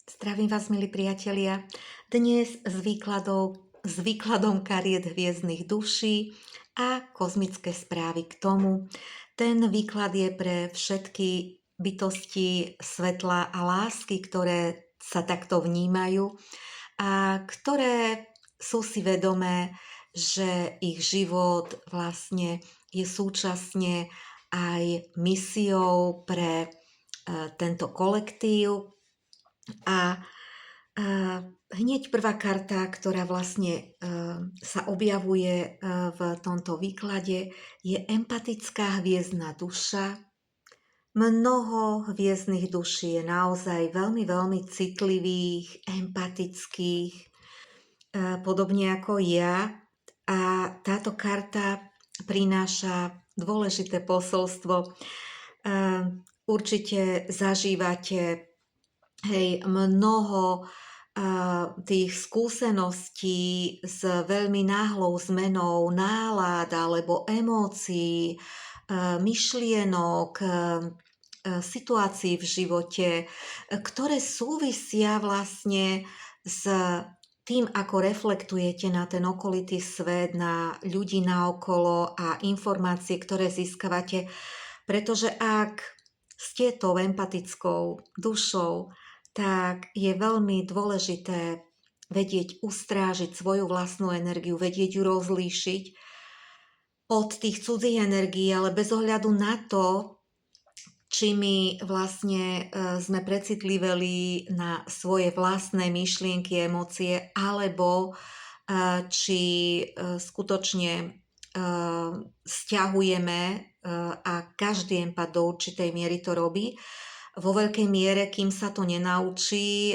Zdravím vás, milí priatelia. Dnes s výkladom kariet hviezdnych duší a kozmické správy k tomu. Ten výklad je pre všetky bytosti svetla a lásky, ktoré sa takto vnímajú a ktoré sú si vedomé, že ich život vlastne je súčasne aj misiou pre tento kolektív. A hneď prvá karta, ktorá vlastne sa objavuje v tomto výklade, je empatická hviezdna duša. Mnoho hviezdnych duší je naozaj veľmi, veľmi citlivých, empatických, podobne ako ja. A táto karta prináša dôležité posolstvo. Určite zažívate mnoho tých skúseností s veľmi náhlou zmenou nálad alebo emócií, myšlienok, situácií v živote, ktoré súvisia vlastne s tým, ako reflektujete na ten okolitý svet, na ľudí naokolo a informácie, ktoré získavate. Pretože ak ste tou empatickou dušou, tak je veľmi dôležité vedieť ustrážiť svoju vlastnú energiu, vedieť ju rozlíšiť od tých cudzích energií, ale bez ohľadu na to, či my vlastne sme precitliveli na svoje vlastné myšlienky, emócie, alebo či skutočne sťahujeme a každý empat do určitej miery to robí. Vo veľkej miere, kým sa to nenaučí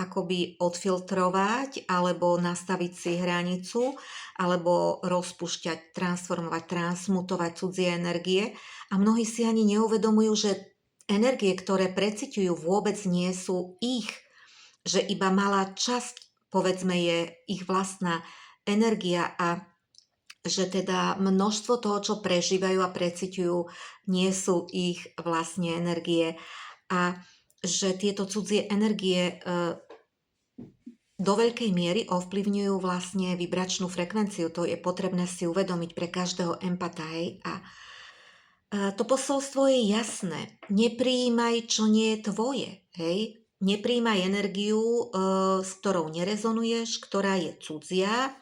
akoby odfiltrovať alebo nastaviť si hranicu alebo rozpúšťať, transformovať, transmutovať cudzie energie. A mnohí si ani neuvedomujú, že energie, ktoré preciťujú, vôbec nie sú ich. Že iba malá časť, povedzme, je ich vlastná energia a že teda množstvo toho, čo prežívajú a preciťujú, nie sú ich vlastne energie. A že tieto cudzie energie do veľkej miery ovplyvňujú vlastne vibračnú frekvenciu. To je potrebné si uvedomiť pre každého empata. A to posolstvo je jasné. Neprijímaj, čo nie je tvoje. Hej? Neprijímaj energiu, s ktorou nerezonuješ, ktorá je cudzia.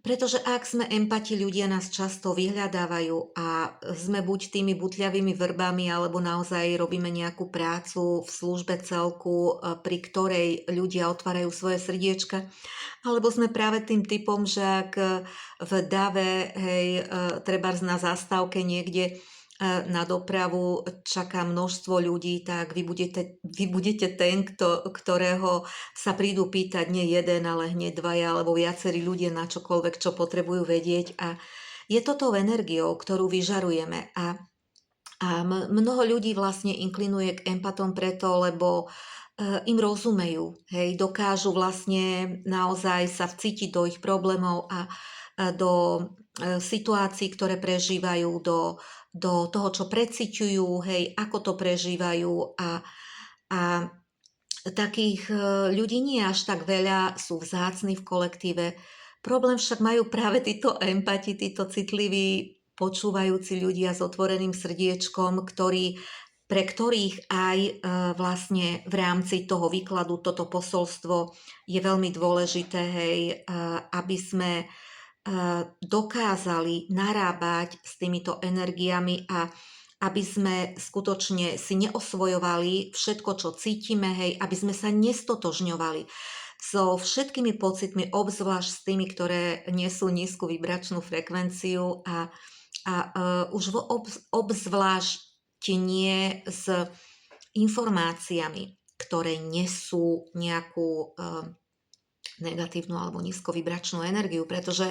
Pretože ak sme empati, ľudia nás často vyhľadávajú a sme buď tými butľavými vrbami, alebo naozaj robíme nejakú prácu v službe celku, pri ktorej ľudia otvárajú svoje srdiečka, alebo sme práve tým typom, že ak v dave, trebárs na zastávke niekde na dopravu čaká množstvo ľudí, tak vy budete ten, ktorého sa prídu pýtať nie jeden, ale hneď dvaja alebo viacerí ľudia na čokoľvek, čo potrebujú vedieť. A je to tou energiou, ktorú vyžarujeme. A mnoho ľudí vlastne inklinuje k empatom preto, lebo im rozumejú. Dokážu vlastne naozaj sa vcítiť do ich problémov a do situácií, ktoré prežívajú, do toho, čo preciťujú, ako to prežívajú a takých ľudí nie až tak veľa, sú vzácni v kolektíve. Problém však majú práve títo empati, títo citliví, počúvajúci ľudia s otvoreným srdiečkom, pre ktorých aj vlastne v rámci toho výkladu toto posolstvo je veľmi dôležité, aby sme dokázali narábať s týmito energiami a aby sme skutočne si neosvojovali všetko, čo cítime, aby sme sa nestotožňovali so všetkými pocitmi, obzvlášť s tými, ktoré nesú nízku vibračnú frekvenciu a už obzvlášť nie s informáciami, ktoré nesú nejakú negatívnu alebo nízkovibračnú energiu, pretože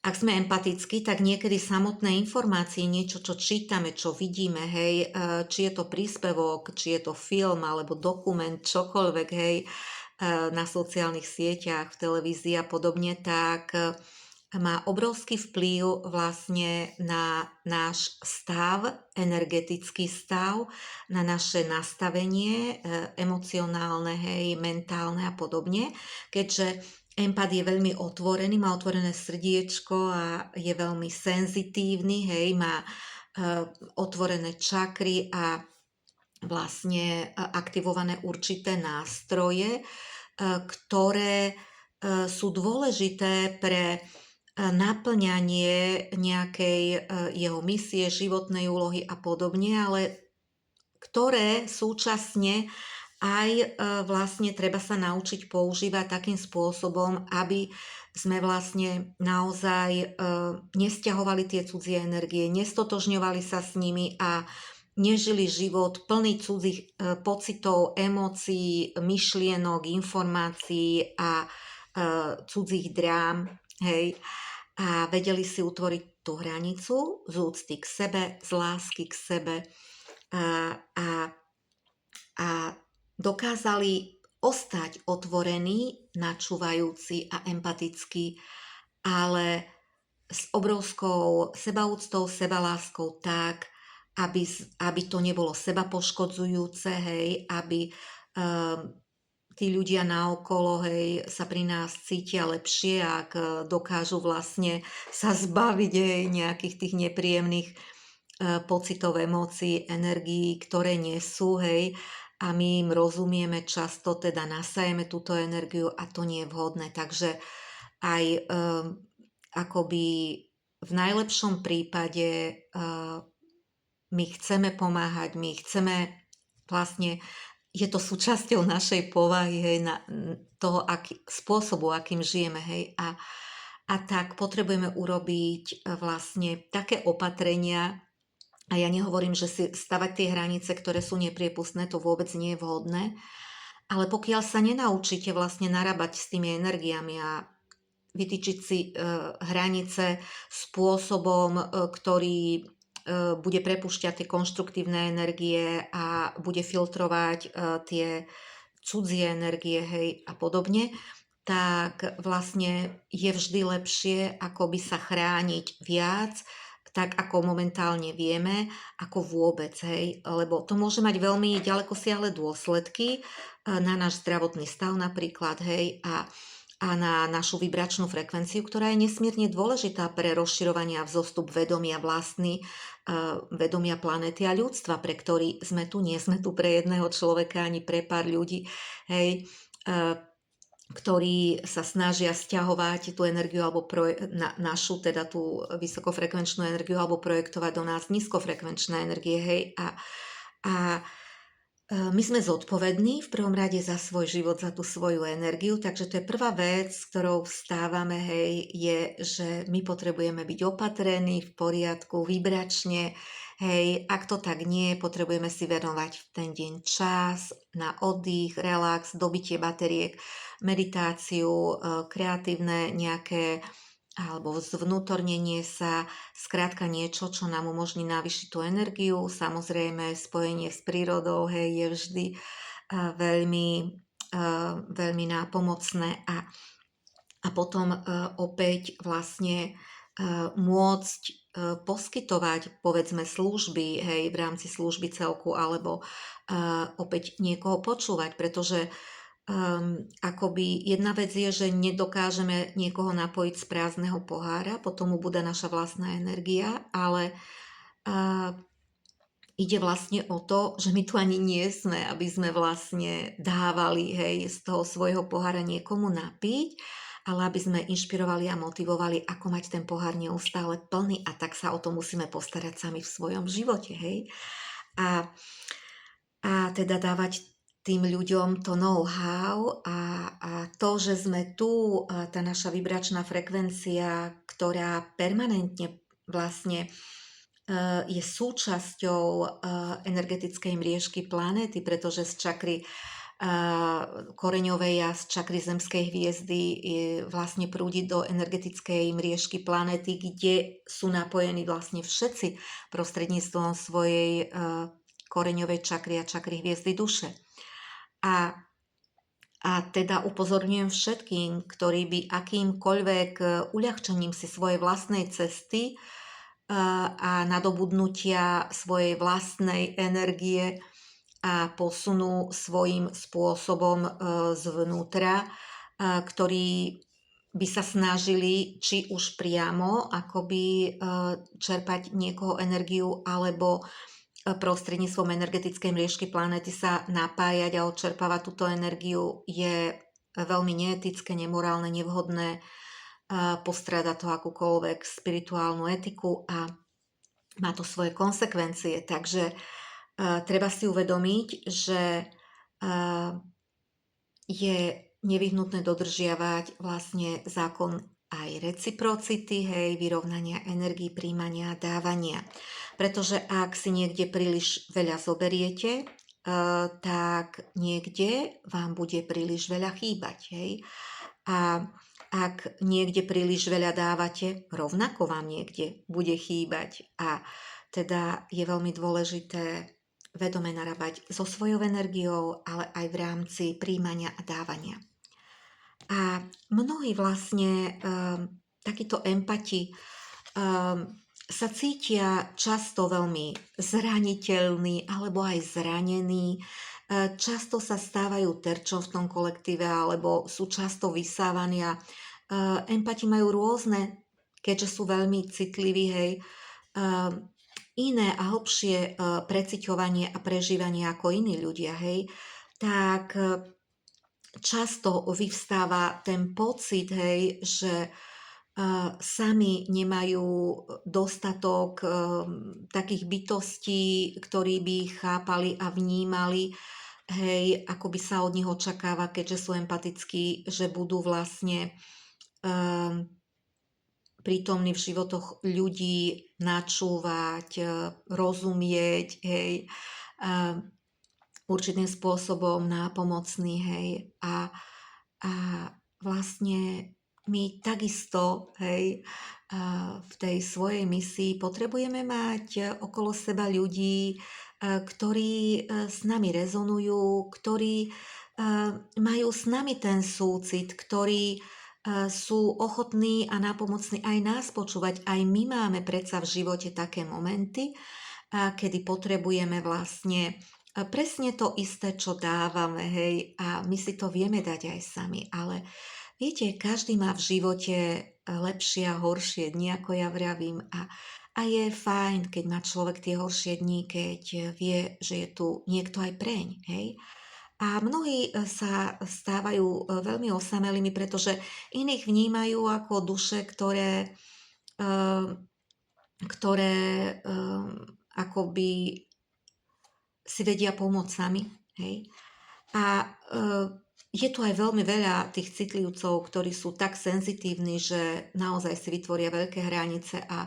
ak sme empatickí, tak niekedy samotné informácie, niečo, čo čítame, čo vidíme, či je to príspevok, či je to film alebo dokument, čokoľvek, na sociálnych sieťach, v televízii a podobne, tak má obrovský vplyv vlastne na náš stav, energetický stav, na naše nastavenie emocionálne, hej, mentálne a podobne, keďže empat je veľmi otvorený, má otvorené srdiečko a je veľmi senzitívny, hej, má otvorené čakry a vlastne aktivované určité nástroje, ktoré sú dôležité pre naplňanie nejakej jeho misie, životnej úlohy a podobne, ale ktoré súčasne aj vlastne treba sa naučiť používať takým spôsobom, aby sme vlastne naozaj nesťahovali tie cudzie energie, nestotožňovali sa s nimi a nežili život plný cudzích pocitov, emócií, myšlienok, informácií a cudzích drám, hej, a vedeli si utvoriť tú hranicu z úcty k sebe, z lásky k sebe a dokázali ostať otvorení, načúvajúci a empatickí, ale s obrovskou sebaúctou, sebaláskou tak, aby to nebolo seba poškodzujúce, hej, aby tí ľudia naokolo, hej, sa pri nás cítia lepšie, ak dokážu vlastne sa zbaviť, hej, nejakých tých nepríjemných pocitov, emócií, energií, ktoré nesú, hej, a my im rozumieme, často teda nasajeme túto energiu a to nie je vhodné. Takže aj akoby v najlepšom prípade my chceme pomáhať, my chceme vlastne, je to súčasťou našej povahy, hej, toho spôsobu, akým žijeme, hej, a tak potrebujeme urobiť vlastne také opatrenia, a ja nehovorím, že si stavať tie hranice, ktoré sú nepriepustné, to vôbec nie je vhodné, ale pokiaľ sa nenaučíte vlastne narábať s tými energiami a vytýčiť si hranice spôsobom, ktorý bude prepúšťať tie konštruktívne energie a bude filtrovať tie cudzie energie, hej, a podobne, tak vlastne je vždy lepšie akoby sa chrániť viac, tak ako momentálne vieme, ako vôbec, hej, lebo to môže mať veľmi ďalekosiahle dôsledky na náš zdravotný stav napríklad, hej, a na našu vibračnú frekvenciu, ktorá je nesmierne dôležitá pre rozširovanie a vzostup vedomia vlastný, vedomia planéty a ľudstva, pre ktorý sme tu, nie sme tu pre jedného človeka ani pre pár ľudí, hej, ktorí sa snažia sťahovať tú energiu alebo našu, teda tú vysokofrekvenčnú energiu alebo projektovať do nás nízkofrekvenčné energie, hej, a my sme zodpovední v prvom rade za svoj život, za tú svoju energiu, takže to je prvá vec, s ktorou vstávame, hej, je, že my potrebujeme byť opatrení, v poriadku, vibračne, hej, ak to tak nie, potrebujeme si venovať v ten deň čas na oddych, relax, dobitie bateriek, meditáciu, kreatívne nejaké alebo zvnútornenie sa, skrátka niečo, čo nám umožní navýšiť tú energiu. Samozrejme, spojenie s prírodou, hej, je vždy veľmi nápomocné a potom opäť vlastne môcť poskytovať, povedzme, služby, hej, v rámci služby celku, alebo opäť niekoho počúvať, pretože akoby jedna vec je, že nedokážeme niekoho napojiť z prázdneho pohára, potom ubúda naša vlastná energia, ale ide vlastne o to, že my tu ani nie sme, aby sme vlastne dávali, hej, z toho svojho pohára niekomu napiť, ale aby sme inšpirovali a motivovali, ako mať ten pohár neustále plný, a tak sa o to musíme postarať sami v svojom živote, hej. A teda dávať tým ľuďom to know-how a to, že sme tu, tá naša vibračná frekvencia, ktorá permanentne vlastne je súčasťou energetickej mriežky planéty, pretože z čakry koreňovej a z čakry zemskej hviezdy vlastne prúdi do energetickej mriežky planéty, kde sú napojení vlastne všetci prostredníctvom svojej koreňovej čakry a čakry hviezdy duše. A A teda upozorňujem všetkým, ktorí by akýmkoľvek uľahčením si svojej vlastnej cesty a nadobudnutia svojej vlastnej energie a posunu svojím spôsobom zvnútra, ktorí by sa snažili či už priamo akoby čerpať niekoho energiu, alebo prostredníctvom energetickej mriežky planéty sa napájať a odčerpávať túto energiu, je veľmi neetické, nemorálne, nevhodné, postráda to akúkoľvek spirituálnu etiku a má to svoje konsekvencie. Takže treba si uvedomiť, že je nevyhnutné dodržiavať vlastne zákon aj reciprocity, hej, vyrovnania energií, príjmania a dávania. Pretože ak si niekde príliš veľa zoberiete, tak niekde vám bude príliš veľa chýbať, hej. A ak niekde príliš veľa dávate, rovnako vám niekde bude chýbať. A teda je veľmi dôležité vedome narábať so svojou energiou, ale aj v rámci príjmania a dávania. A mnohí vlastne takíto empati sa cítia často veľmi zraniteľní alebo aj zranení. Často sa stávajú terčom v tom kolektíve alebo sú často vysávaní a empati majú rôzne, keďže sú veľmi citliví, hej, iné a hlbšie preciťovanie a prežívanie ako iní ľudia, hej, tak často vyvstáva ten pocit, hej, že sami nemajú dostatok takých bytostí, ktorí by chápali a vnímali, hej, ako by sa od nich očakáva, keďže sú empatickí, že budú vlastne prítomní v životoch ľudí, načúvať, rozumieť, hej, určitým spôsobom nápomocný, hej, a vlastne my takisto, hej, v tej svojej misii potrebujeme mať okolo seba ľudí, ktorí s nami rezonujú, ktorí majú s nami ten súcit, ktorí sú ochotní a nápomocní aj nás počúvať. Aj my máme predsa v živote také momenty, kedy potrebujeme vlastne presne to isté, čo dávame, hej, a my si to vieme dať aj sami, ale viete, každý má v živote lepšie a horšie dni, ako ja vravím, a je fajn, keď má človek tie horšie dni, keď vie, že je tu niekto aj preň, hej. A mnohí sa stávajú veľmi osamelými, pretože iných vnímajú ako duše, ktoré akoby si vedia pomôcť sami, hej. A je tu aj veľmi veľa tých citlivcov, ktorí sú tak senzitívni, že naozaj si vytvoria veľké hranice a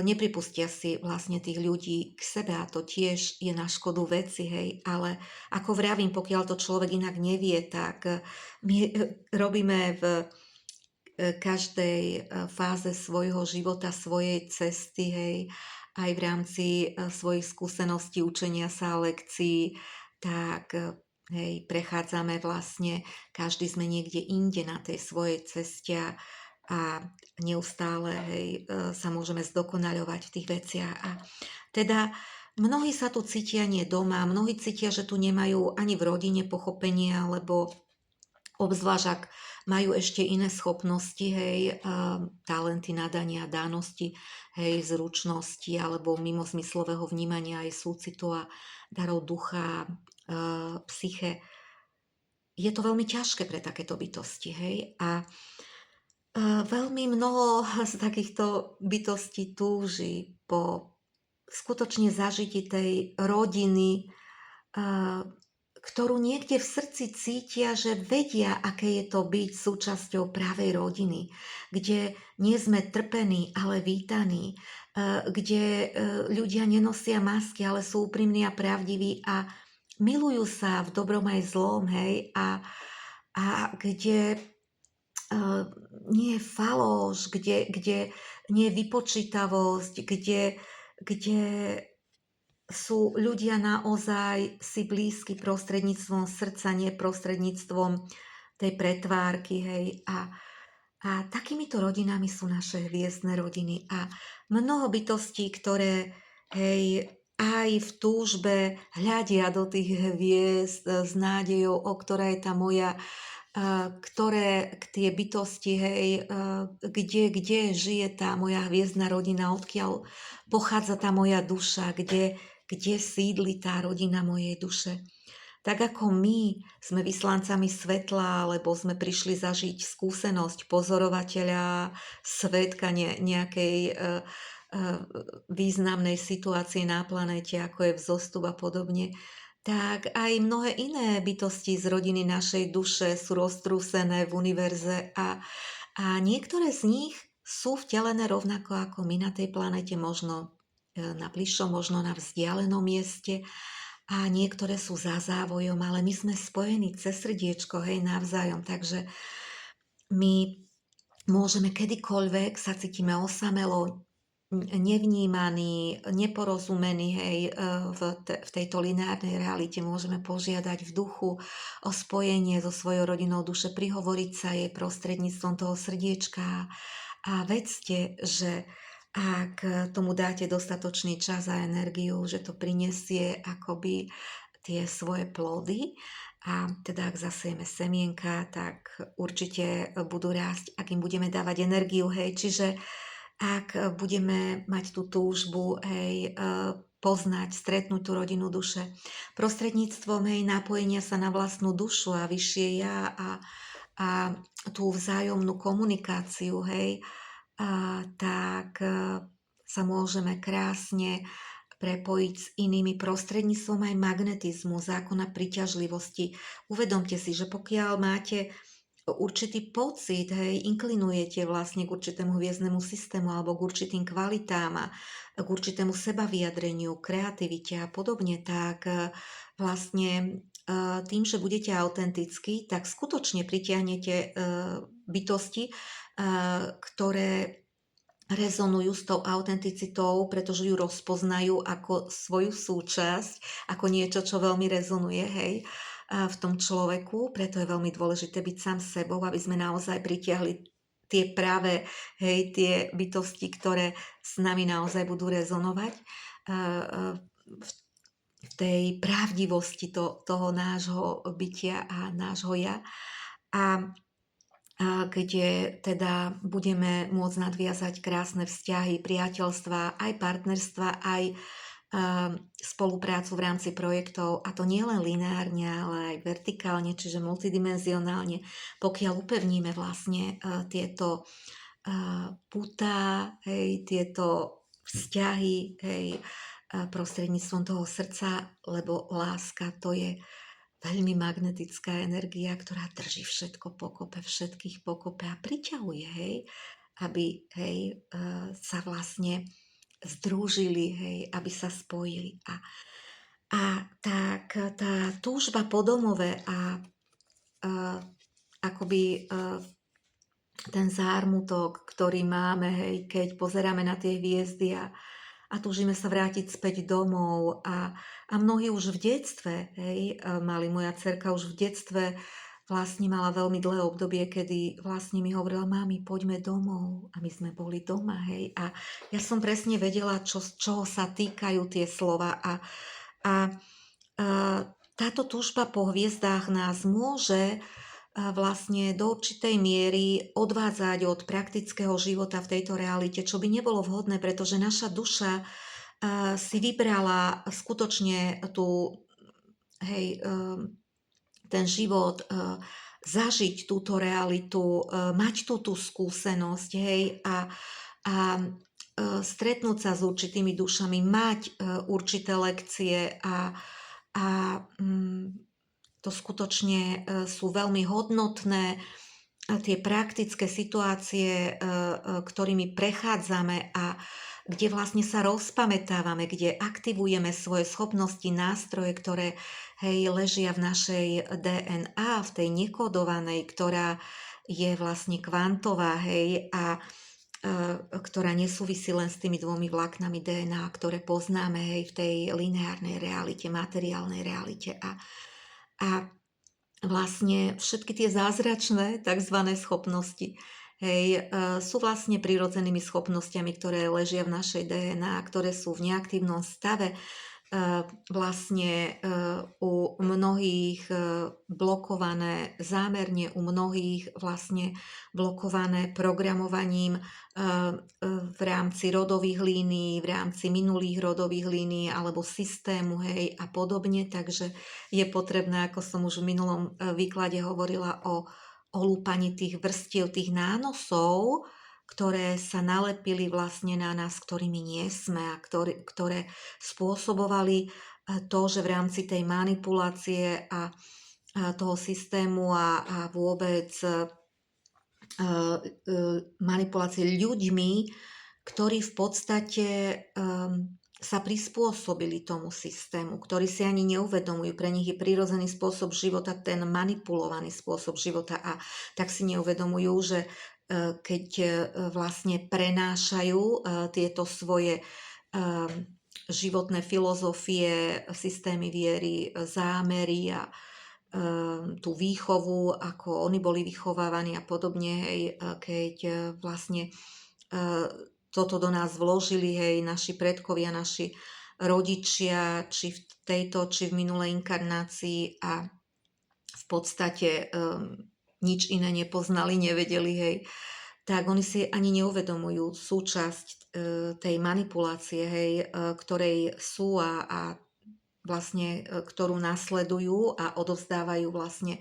nepripustia si vlastne tých ľudí k sebe, a to tiež je na škodu veci, hej. Ale ako vravím, pokiaľ to človek inak nevie, tak my robíme v každej fáze svojho života, svojej cesty, hej, aj v rámci svojich skúseností, učenia sa, lekcií, tak hej, prechádzame vlastne, každý sme niekde inde na tej svojej ceste a neustále, hej, sa môžeme zdokonaľovať v tých veciach. A teda mnohí sa tu cítia nie doma, mnohí cítia, že tu nemajú ani v rodine pochopenie, alebo obzvlášť ak majú ešte iné schopnosti, hej, talenty, nadania, dánosti, hej, zručnosti alebo mimozmyslového vnímania aj súcitu a darov ducha, psyche. Je to veľmi ťažké pre takéto bytosti, hej, a veľmi mnoho z takýchto bytostí túži po skutočne zažití tej rodiny, ktorú niekde v srdci cítia, že vedia, aké je to byť súčasťou pravej rodiny, kde nie sme trpení, ale vítaní, kde ľudia nenosia masky, ale sú úprimní a pravdiví a milujú sa v dobrom aj zlom, hej, a kde nie je falóš, kde nie je vypočítavosť, kde sú ľudia naozaj si blízky prostredníctvom srdca, nie prostredníctvom tej pretvárky, hej. A takýmito rodinami sú naše hviezdne rodiny a mnoho bytostí, ktoré, hej, aj v túžbe hľadia do tých hviezd s nádejou, o ktorá je tá moja, ktoré tie bytosti, hej, kde žije tá moja hviezdna rodina, odkiaľ pochádza tá moja duša, kde sídli tá rodina mojej duše. Tak ako my sme vyslancami svetla, alebo sme prišli zažiť skúsenosť pozorovateľa, svedka nejakej významnej situácie na planéte, ako je vzostup a podobne, tak aj mnohé iné bytosti z rodiny našej duše sú roztrúsené v univerze a niektoré z nich sú vtelené rovnako ako my na tej planete, možno na bližšom, možno na vzdialenom mieste a niektoré sú za závojom, ale my sme spojení cez srdiečko, hej, navzájom, takže my môžeme kedykoľvek sa cítime osamelo, nevnímaní, neporozumení, hej, v tejto lineárnej realite môžeme požiadať v duchu o spojenie so svojou rodinou duše, prihovoriť sa jej prostredníctvom toho srdiečka a vedzte, že ak tomu dáte dostatočný čas a energiu, že to prinesie akoby tie svoje plody a teda ak zasejeme semienka, tak určite budú rásť, ak im budeme dávať energiu, hej, čiže ak budeme mať tú túžbu, hej, poznať, stretnúť tú rodinu duše prostredníctvom, hej, napojenia sa na vlastnú dušu a vyššie ja a tú vzájomnú komunikáciu, hej, tak sa môžeme krásne prepojiť s inými prostredníctvom aj magnetizmu, zákona príťažlivosti. Uvedomte si, že pokiaľ máte určitý pocit, hej, inklinujete vlastne k určitému hviezdnemu systému alebo k určitým kvalitám a k určitému sebavyjadreniu, kreativite a podobne, tak vlastne tým, že budete autentickí, tak skutočne pritiahnete bytosti, ktoré rezonujú s tou autenticitou, pretože ju rozpoznajú ako svoju súčasť, ako niečo, čo veľmi rezonuje, hej, v tom človeku. Preto je veľmi dôležité byť sám sebou, aby sme naozaj pritiahli tie práve, hej, tie bytosti, ktoré s nami naozaj budú rezonovať v tej pravdivosti toho nášho bytia a nášho ja. A kde teda budeme môcť nadviazať krásne vzťahy, priateľstva, aj partnerstva, aj spoluprácu v rámci projektov, a to nielen lineárne, ale aj vertikálne, čiže multidimenzionálne, pokiaľ upevníme vlastne tieto putá, hej, tieto vzťahy, hej, prostredníctvom toho srdca, lebo láska to je veľmi magnetická energia, ktorá drží všetko pokope, všetkých pokope a priťahuje, hej, aby, hej, sa vlastne združili, hej, aby sa spojili. A tak tá túžba po domove a akoby ten zármutok, ktorý máme, hej, keď pozeráme na tie hviezdy a túžime sa vrátiť späť domov a mnohí už v detstve, hej, mali, moja dcerka už v detstve vlastne mala veľmi dlhé obdobie, kedy vlastne mi hovorila: mami, poďme domov. A my sme boli doma, hej. A ja som presne vedela, čoho sa týkajú tie slova a táto túžba po hviezdách nás môže vlastne do určitej miery odvádzať od praktického života v tejto realite, čo by nebolo vhodné, pretože naša duša si vybrala skutočne hej, ten život, zažiť túto realitu, mať túto skúsenosť, hej, a stretnúť sa s určitými dušami, mať určité lekcie a to skutočne sú veľmi hodnotné tie praktické situácie, ktorými prechádzame a kde vlastne sa rozpamätávame, kde aktivujeme svoje schopnosti, nástroje, ktoré, hej, ležia v našej DNA, v tej nekodovanej, ktorá je vlastne kvantová, hej, a ktorá nesúvisí len s tými dvomi vláknami DNA, ktoré poznáme, hej, v tej lineárnej realite, materiálnej realite. A vlastne všetky tie zázračné tzv. Schopnosti, hej, sú vlastne prirodzenými schopnosťami, ktoré ležia v našej DNA, ktoré sú v neaktívnom stave, vlastne u mnohých blokované zámerne, u mnohých vlastne blokované programovaním v rámci rodových línií, v rámci minulých rodových línií alebo systému, hej, a podobne. Takže je potrebné, ako som už v minulom výklade hovorila, o lúpaní tých vrstiev, tých nánosov, ktoré sa nalepili vlastne na nás, ktorými nie sme a ktoré spôsobovali to, že v rámci tej manipulácie a toho systému a vôbec manipulácie ľuďmi, ktorí v podstate sa prispôsobili tomu systému, ktorí si ani neuvedomujú. Pre nich je prirodzený spôsob života ten manipulovaný spôsob života a tak si neuvedomujú, že keď vlastne prenášajú tieto svoje životné filozofie, systémy viery, zámery a tú výchovu, ako oni boli vychovávaní a podobne, hej, keď vlastne toto do nás vložili, hej, naši predkovia, naši rodičia, či v tejto, či v minulej inkarnácii a v podstate nič iné nepoznali, nevedeli, hej, tak oni si ani neuvedomujú súčasť tej manipulácie, hej, ktorej sú a vlastne, ktorú nasledujú a odovzdávajú vlastne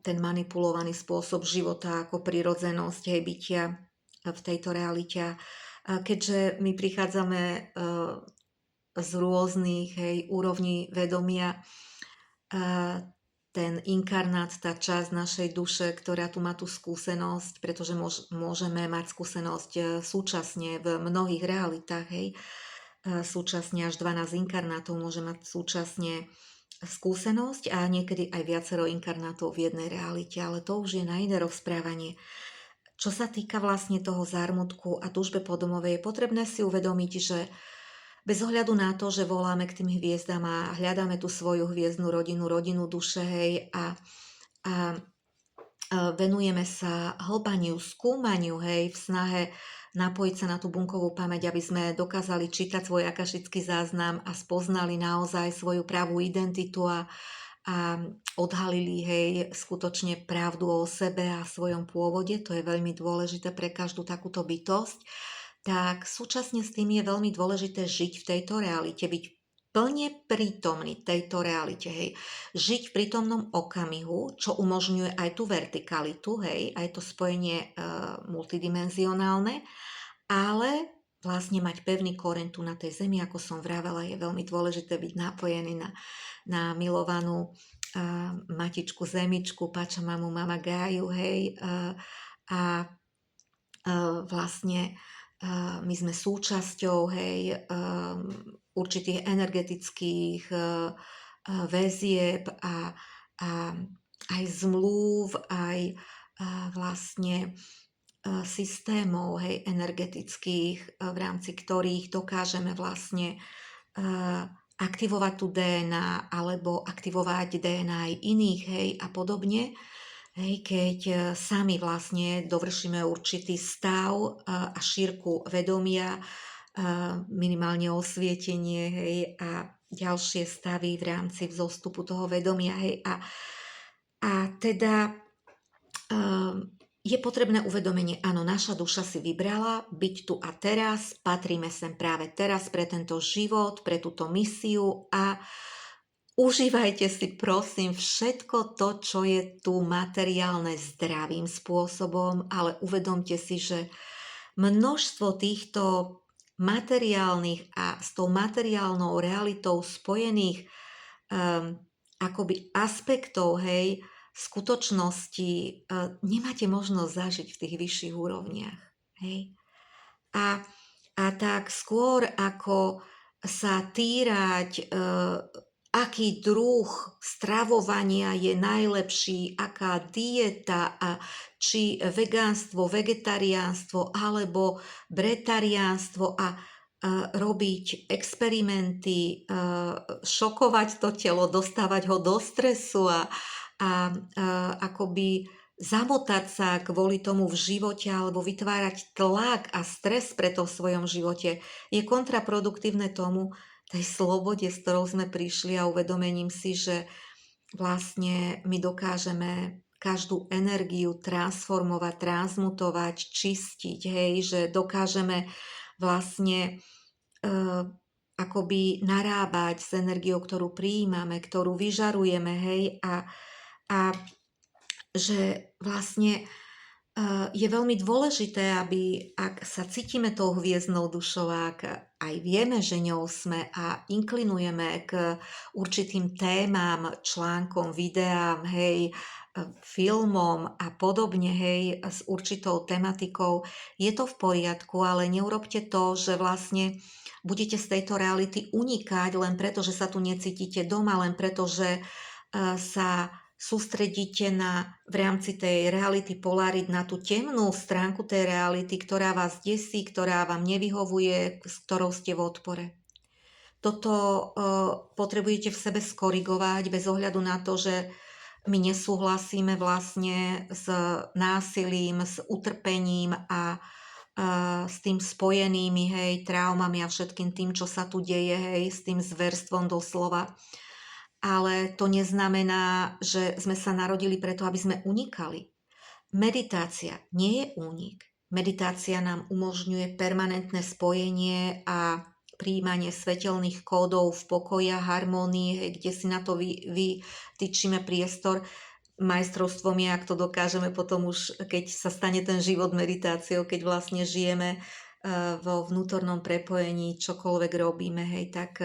ten manipulovaný spôsob života ako prirodzenosť, hej, bytia v tejto realite. Keďže my prichádzame z rôznych, hej, úrovní vedomia, ten inkarnát, tá časť našej duše, ktorá tu má tú skúsenosť, pretože môžeme mať skúsenosť súčasne v mnohých realitách, hej, súčasne až 12 inkarnátov môže mať súčasne skúsenosť a niekedy aj viacero inkarnátov v jednej realite, ale to už je na iné rozprávanie. Čo sa týka vlastne toho zármutku a túžbe po domove, je potrebné si uvedomiť, že bez ohľadu na to, že voláme k tým hviezdam a hľadáme tú svoju hviezdnu rodinu duše, hej, a venujeme sa hlbaniu, skúmaniu, hej, v snahe napojiť sa na tú bunkovú pamäť, aby sme dokázali čítať svoj akašický záznam a spoznali naozaj svoju pravú identitu a odhalili, hej, skutočne pravdu o sebe a svojom pôvode. To je veľmi dôležité pre každú takúto bytosť. Tak súčasne s tým je veľmi dôležité žiť v tejto realite, byť plne prítomný tejto realite, hej. Žiť v prítomnom okamihu, čo umožňuje aj tú vertikalitu, hej, aj to spojenie multidimenzionálne, ale vlastne mať pevný koreň tu na tej zemi, ako som vravela, je veľmi dôležité byť napojený na milovanú matičku zemičku, Pačamamu, Mama Gáju, hej, vlastne my sme súčasťou, hej, určitých energetických väzieb a aj zmluv, aj vlastne systémov, hej, energetických, v rámci ktorých dokážeme vlastne aktivovať tú DNA alebo aktivovať DNA aj iných, hej, a podobne. Hej, keď sami vlastne dovršíme určitý stav a šírku vedomia, minimálne osvietenie, hej, a ďalšie stavy v rámci vzostupu toho vedomia, hej, a teda je potrebné uvedomenie, áno, naša duša si vybrala byť tu a teraz, patríme sem práve teraz pre tento život, pre túto misiu a užívajte si, prosím, všetko to, čo je tu materiálne zdravým spôsobom, ale uvedomte si, že množstvo týchto materiálnych a s tou materiálnou realitou spojených akoby aspektov, hej, skutočnosti nemáte možnosť zažiť v tých vyšších úrovniach. Hej. A tak skôr ako sa týrať aký druh stravovania je najlepší, aká dieta a či vegánstvo, vegetariánstvo alebo bretariánstvo a robiť experimenty, šokovať to telo, dostávať ho do stresu a akoby zamotať sa kvôli tomu v živote alebo vytvárať tlak a stres pre to v svojom živote je kontraproduktívne tomu, tej slobode, s ktorou sme prišli a uvedomením si, že vlastne my dokážeme každú energiu transformovať, transmutovať, čistiť, hej, že dokážeme vlastne akoby narábať s energiou, ktorú prijímame, ktorú vyžarujeme, hej, a že vlastne je veľmi dôležité, aby ak sa cítime tou hviezdnou dušou, ak aj vieme, že ňou sme a inklinujeme k určitým témam, článkom, videám, hej, filmom a podobne, hej, s určitou tematikou, je to v poriadku, ale neurobte to, že vlastne budete z tejto reality unikať len preto, že sa tu necítite doma, len preto, že sa sústredíte v rámci tej reality polarit na tú temnú stránku tej reality, ktorá vás desí, ktorá vám nevyhovuje, s ktorou ste v odpore. Toto potrebujete v sebe skorigovať bez ohľadu na to, že my nesúhlasíme vlastne s násilím, s utrpením a s tým spojenými, hej, traumami a všetkým tým, čo sa tu deje, hej, s tým zverstvom doslova. Ale to neznamená, že sme sa narodili preto, aby sme unikali. Meditácia nie je únik. Meditácia nám umožňuje permanentné spojenie a prijímanie svetelných kódov v pokoji a harmónii, kde si na to vytýčime priestor. Majstrovstvom je, ak to dokážeme potom už, keď sa stane ten život meditáciou, keď vlastne žijeme vo vnútornom prepojení, čokoľvek robíme, hej, tak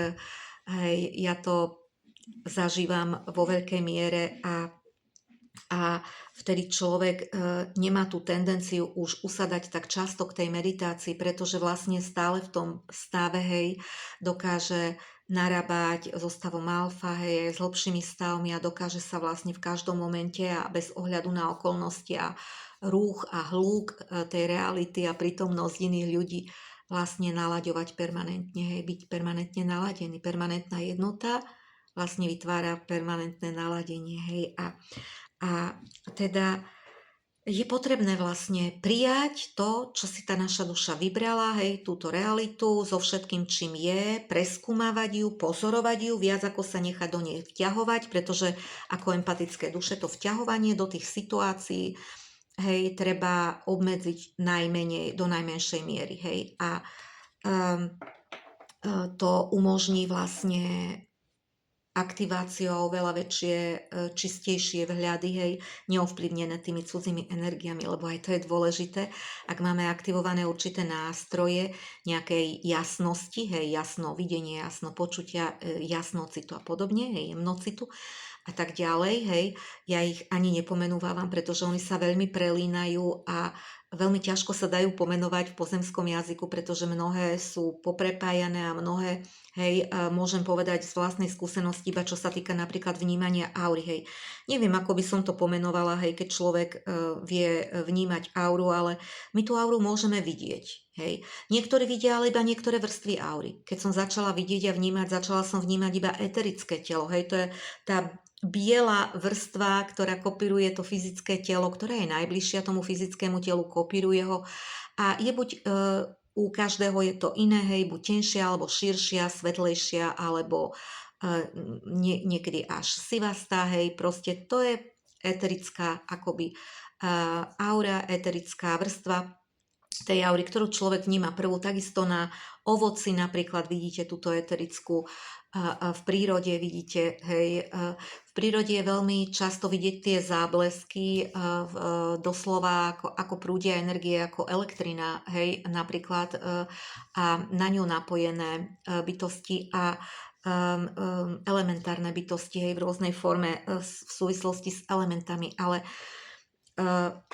hej, ja to zažívam vo veľkej miere a vtedy človek nemá tú tendenciu už usadať tak často k tej meditácii, pretože vlastne stále v tom stave, hej, dokáže narábať so stavom alfa, hej, s hlbšími stavmi a dokáže sa vlastne v každom momente a bez ohľadu na okolnosti a rúch a hluk tej reality a prítomnosť iných ľudí vlastne nalaďovať permanentne, hej, byť permanentne naladený, permanentná jednota vlastne vytvára permanentné naladenie, hej, a teda je potrebné vlastne prijať to, čo si tá naša duša vybrala, hej, túto realitu so všetkým, čím je, preskúmavať ju, pozorovať ju, viac ako sa nechať do nej vťahovať, pretože ako empatické duše to vťahovanie do tých situácií, hej, treba obmedziť do najmenšej miery, hej, a to umožní vlastne aktiváciou oveľa väčšie, čistejšie vhľady, hej, neovplyvnené tými cudzými energiami, lebo aj to je dôležité, ak máme aktivované určité nástroje nejakej jasnosti, hej, jasno videnie, jasno počutia, jasnocitu a podobne, hej, jemnocitu a tak ďalej, hej, ja ich ani nepomenúvam, pretože oni sa veľmi prelínajú a veľmi ťažko sa dajú pomenovať v pozemskom jazyku, pretože mnohé sú poprepájané a mnohé, hej, môžem povedať z vlastnej skúsenosti, iba čo sa týka napríklad vnímania aury, hej. Neviem, ako by som to pomenovala, hej, keď človek vie vnímať auru, ale my tú auru môžeme vidieť, hej. Niektorí vidia ale iba niektoré vrstvy aury. Keď som začala vidieť a vnímať, začala som vnímať iba eterické telo, hej, to je tá biela vrstva, ktorá kopíruje to fyzické telo, ktoré je najbližšia tomu fyzickému telu, kopíruje ho a je buď u každého je to iné, hej, buď tenšia alebo širšia, svetlejšia alebo niekedy až sivastá, hej, proste to je eterická akoby aura, eterická vrstva tej aury, ktorú človek vníma prvú. Takisto na ovoci napríklad vidíte túto eterickú, v prírode vidíte, hej, v prírode je veľmi často vidieť tie záblesky, doslova ako prúdia energie, ako elektrina, hej, napríklad a na ňu napojené bytosti a elementárne bytosti, hej, v rôznej forme v súvislosti s elementami, ale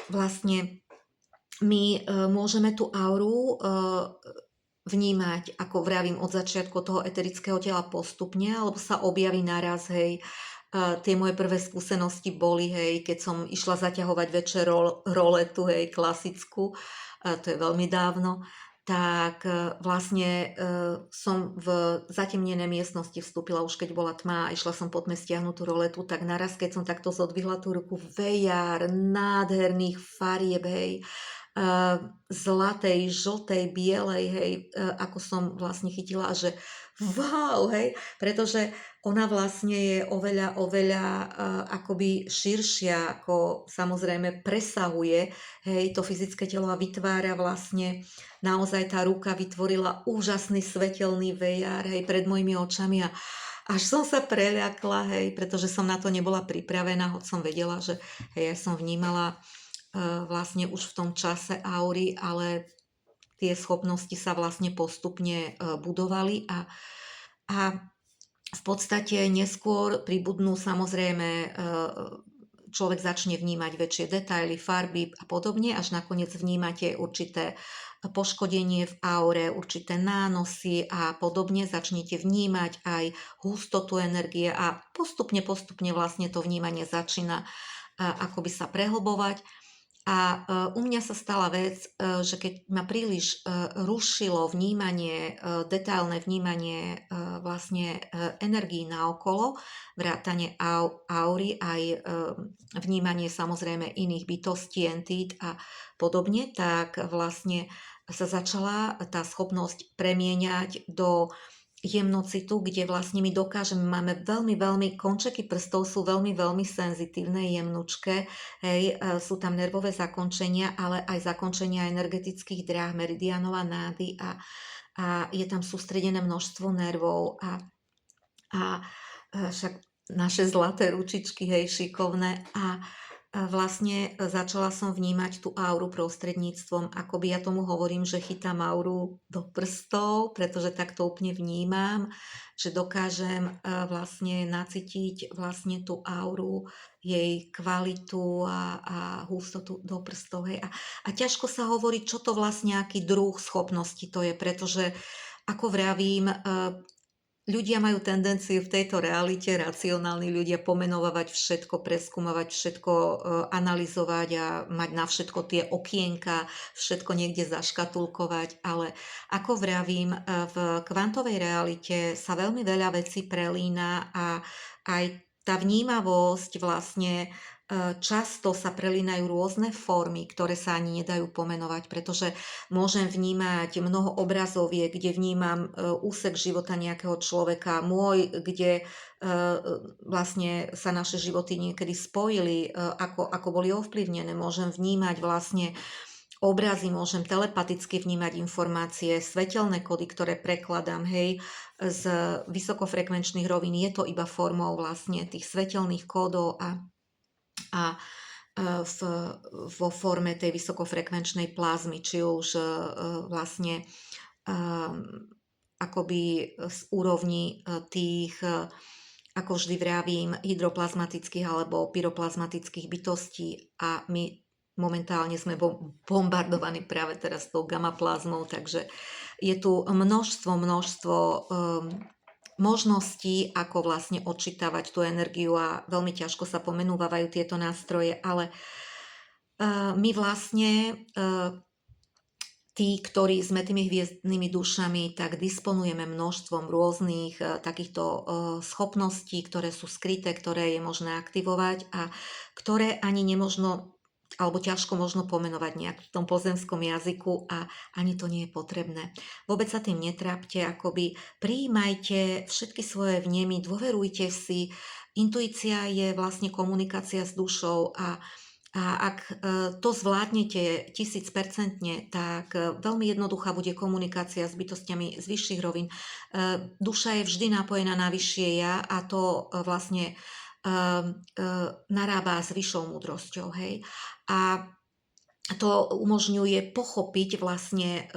vlastne my môžeme tú auru vnímať, ako vravím, od začiatku toho eterického tela postupne, alebo sa objaví naraz, hej. Tie moje prvé skúsenosti boli, hej, keď som išla zaťahovať večer roletu, hej, klasickú, to je veľmi dávno, tak vlastne som v zatemnenej miestnosti vstúpila už keď bola tma a išla som pod stiahnutú roletu, tak naraz, keď som takto zodvihla tú ruku, vejár nádherných farieb, hej, zlatej, žltej, bielej, hej, ako som vlastne chytila, že wow, hej, pretože ona vlastne je oveľa, oveľa akoby širšia, ako samozrejme presahuje, hej, to fyzické telo a vytvára vlastne, naozaj tá ruka vytvorila úžasný svetelný vejár, hej, pred mojimi očami a až som sa preľakla, hej, pretože som na to nebola pripravená, hoď som vedela, že hej, ja som vnímala vlastne už v tom čase aury, ale tie schopnosti sa vlastne postupne budovali a v podstate neskôr pribudnú samozrejme, človek začne vnímať väčšie detaily, farby a podobne, až nakoniec vnímate určité poškodenie v aure, určité nánosy a podobne, začnete vnímať aj hustotu energie a postupne vlastne to vnímanie začína akoby sa prehlbovať. A u mňa sa stala vec, že keď ma príliš rušilo vnímanie, detailné vnímanie vlastne energií naokolo, vrátane aury, aj vnímanie samozrejme iných bytostí, entít a podobne, tak vlastne sa začala tá schopnosť premieňať do jemnocitu, kde vlastne my dokážeme, máme veľmi, veľmi, končeky prstov sú veľmi, veľmi senzitívne, jemnučké, hej, sú tam nervové zakončenia, ale aj zakončenia energetických dráh, meridianov a nády a je tam sústredené množstvo nervov a však naše zlaté ručičky, hej, šikovné a vlastne začala som vnímať tú auru prostredníctvom, akoby ja tomu hovorím, že chytám auru do prstov, pretože tak to úplne vnímam, že dokážem vlastne nacítiť vlastne tú auru, jej kvalitu a hustotu do prstov. Hej. A ťažko sa hovorí, čo to vlastne, aký druh schopnosti to je, pretože ako vravím, ľudia majú tendenciu v tejto realite, racionálni ľudia, pomenovať všetko, preskúmovať všetko, analyzovať a mať na všetko tie okienka, všetko niekde zaškatulkovať, ale ako vravím, v kvantovej realite sa veľmi veľa vecí prelína a aj tá vnímavosť vlastne často sa prelínajú rôzne formy, ktoré sa ani nedajú pomenovať, pretože môžem vnímať mnoho obrazoviek, kde vnímam úsek života nejakého človeka, môj, kde vlastne sa naše životy niekedy spojili, ako boli ovplyvnené. Môžem vnímať vlastne obrazy, môžem telepaticky vnímať informácie, svetelné kódy, ktoré prekladám, hej, z vysokofrekvenčných rovín. Je to iba formou vlastne tých svetelných kódov a vo forme tej vysokofrekvenčnej plazmy, či už vlastne akoby z úrovni tých, ako vždy vravím, hydroplazmatických alebo pyroplazmatických bytostí a my momentálne sme bombardovaní práve teraz tou gamma plazmou, takže je tu množstvo možností, ako vlastne odčítavať tú energiu a veľmi ťažko sa pomenúvajú tieto nástroje, ale my vlastne tí, ktorí sme tými hviezdnymi dušami, tak disponujeme množstvom rôznych takýchto schopností, ktoré sú skryté, ktoré je možné aktivovať a ktoré ani nemožno alebo ťažko možno pomenovať nejak v tom pozemskom jazyku a ani to nie je potrebné. Vôbec sa tým netrápte, akoby prijímajte všetky svoje vnemy, dôverujte si. Intuícia je vlastne komunikácia s dušou a ak to zvládnete 1000%, tak veľmi jednoduchá bude komunikácia s bytostiami z vyšších rovín. Duša je vždy napojená na vyššie ja a to vlastne narába s vyššou múdrosťou, hej. A to umožňuje pochopiť vlastne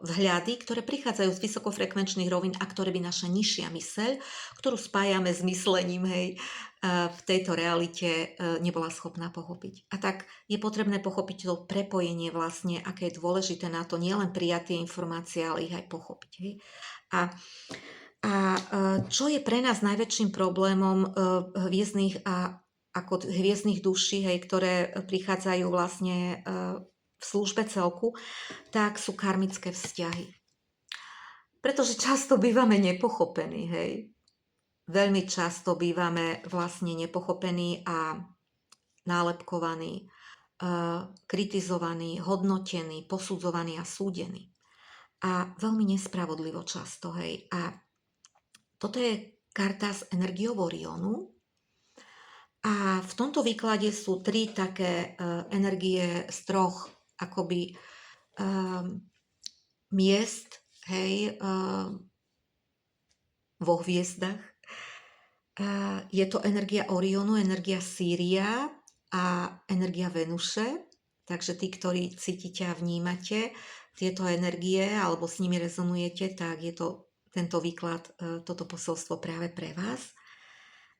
vhľady, ktoré prichádzajú z vysokofrekvenčných rovín a ktoré by naša nižšia myseľ, ktorú spájame s myslením, hej, v tejto realite nebola schopná pochopiť. A tak je potrebné pochopiť to prepojenie vlastne, aké je dôležité na to nielen prijať tie informácie, ale ich aj pochopiť. Hej. A čo je pre nás najväčším problémom hviezdnych a ako hviezdnych duší, hej, ktoré prichádzajú vlastne v službe celku, tak sú karmické vzťahy. Pretože často bývame nepochopení, hej. Veľmi často bývame vlastne nepochopení a nálepkovaní, kritizovaní, hodnotení, posudzovaní a súdení. A veľmi nespravodlivo často, hej. A toto je karta z energiou Orionu. A v tomto výklade sú 3 také energie z 3 akoby miest, hej, vo hviezdach. Je to energia Orionu, energia Sýria a energia Venuše. Takže tí, ktorí cítite a vnímate tieto energie alebo s nimi rezonujete, tak je to tento výklad, toto posolstvo práve pre vás.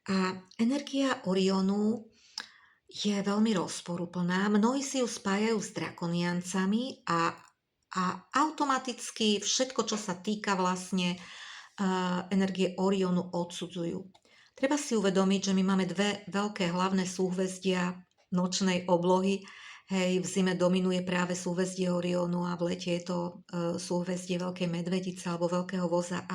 A energia Orionu je veľmi rozporuplná. Mnohí si ju spájajú s drakoniancami a automaticky všetko, čo sa týka vlastne energie Orionu, odsudzujú. Treba si uvedomiť, že my máme 2 veľké hlavné súhvezdia nočnej oblohy. Hej, v zime dominuje práve súhvezdie Orionu a v lete je to súhvezdie Veľkej medvedice alebo Veľkého voza.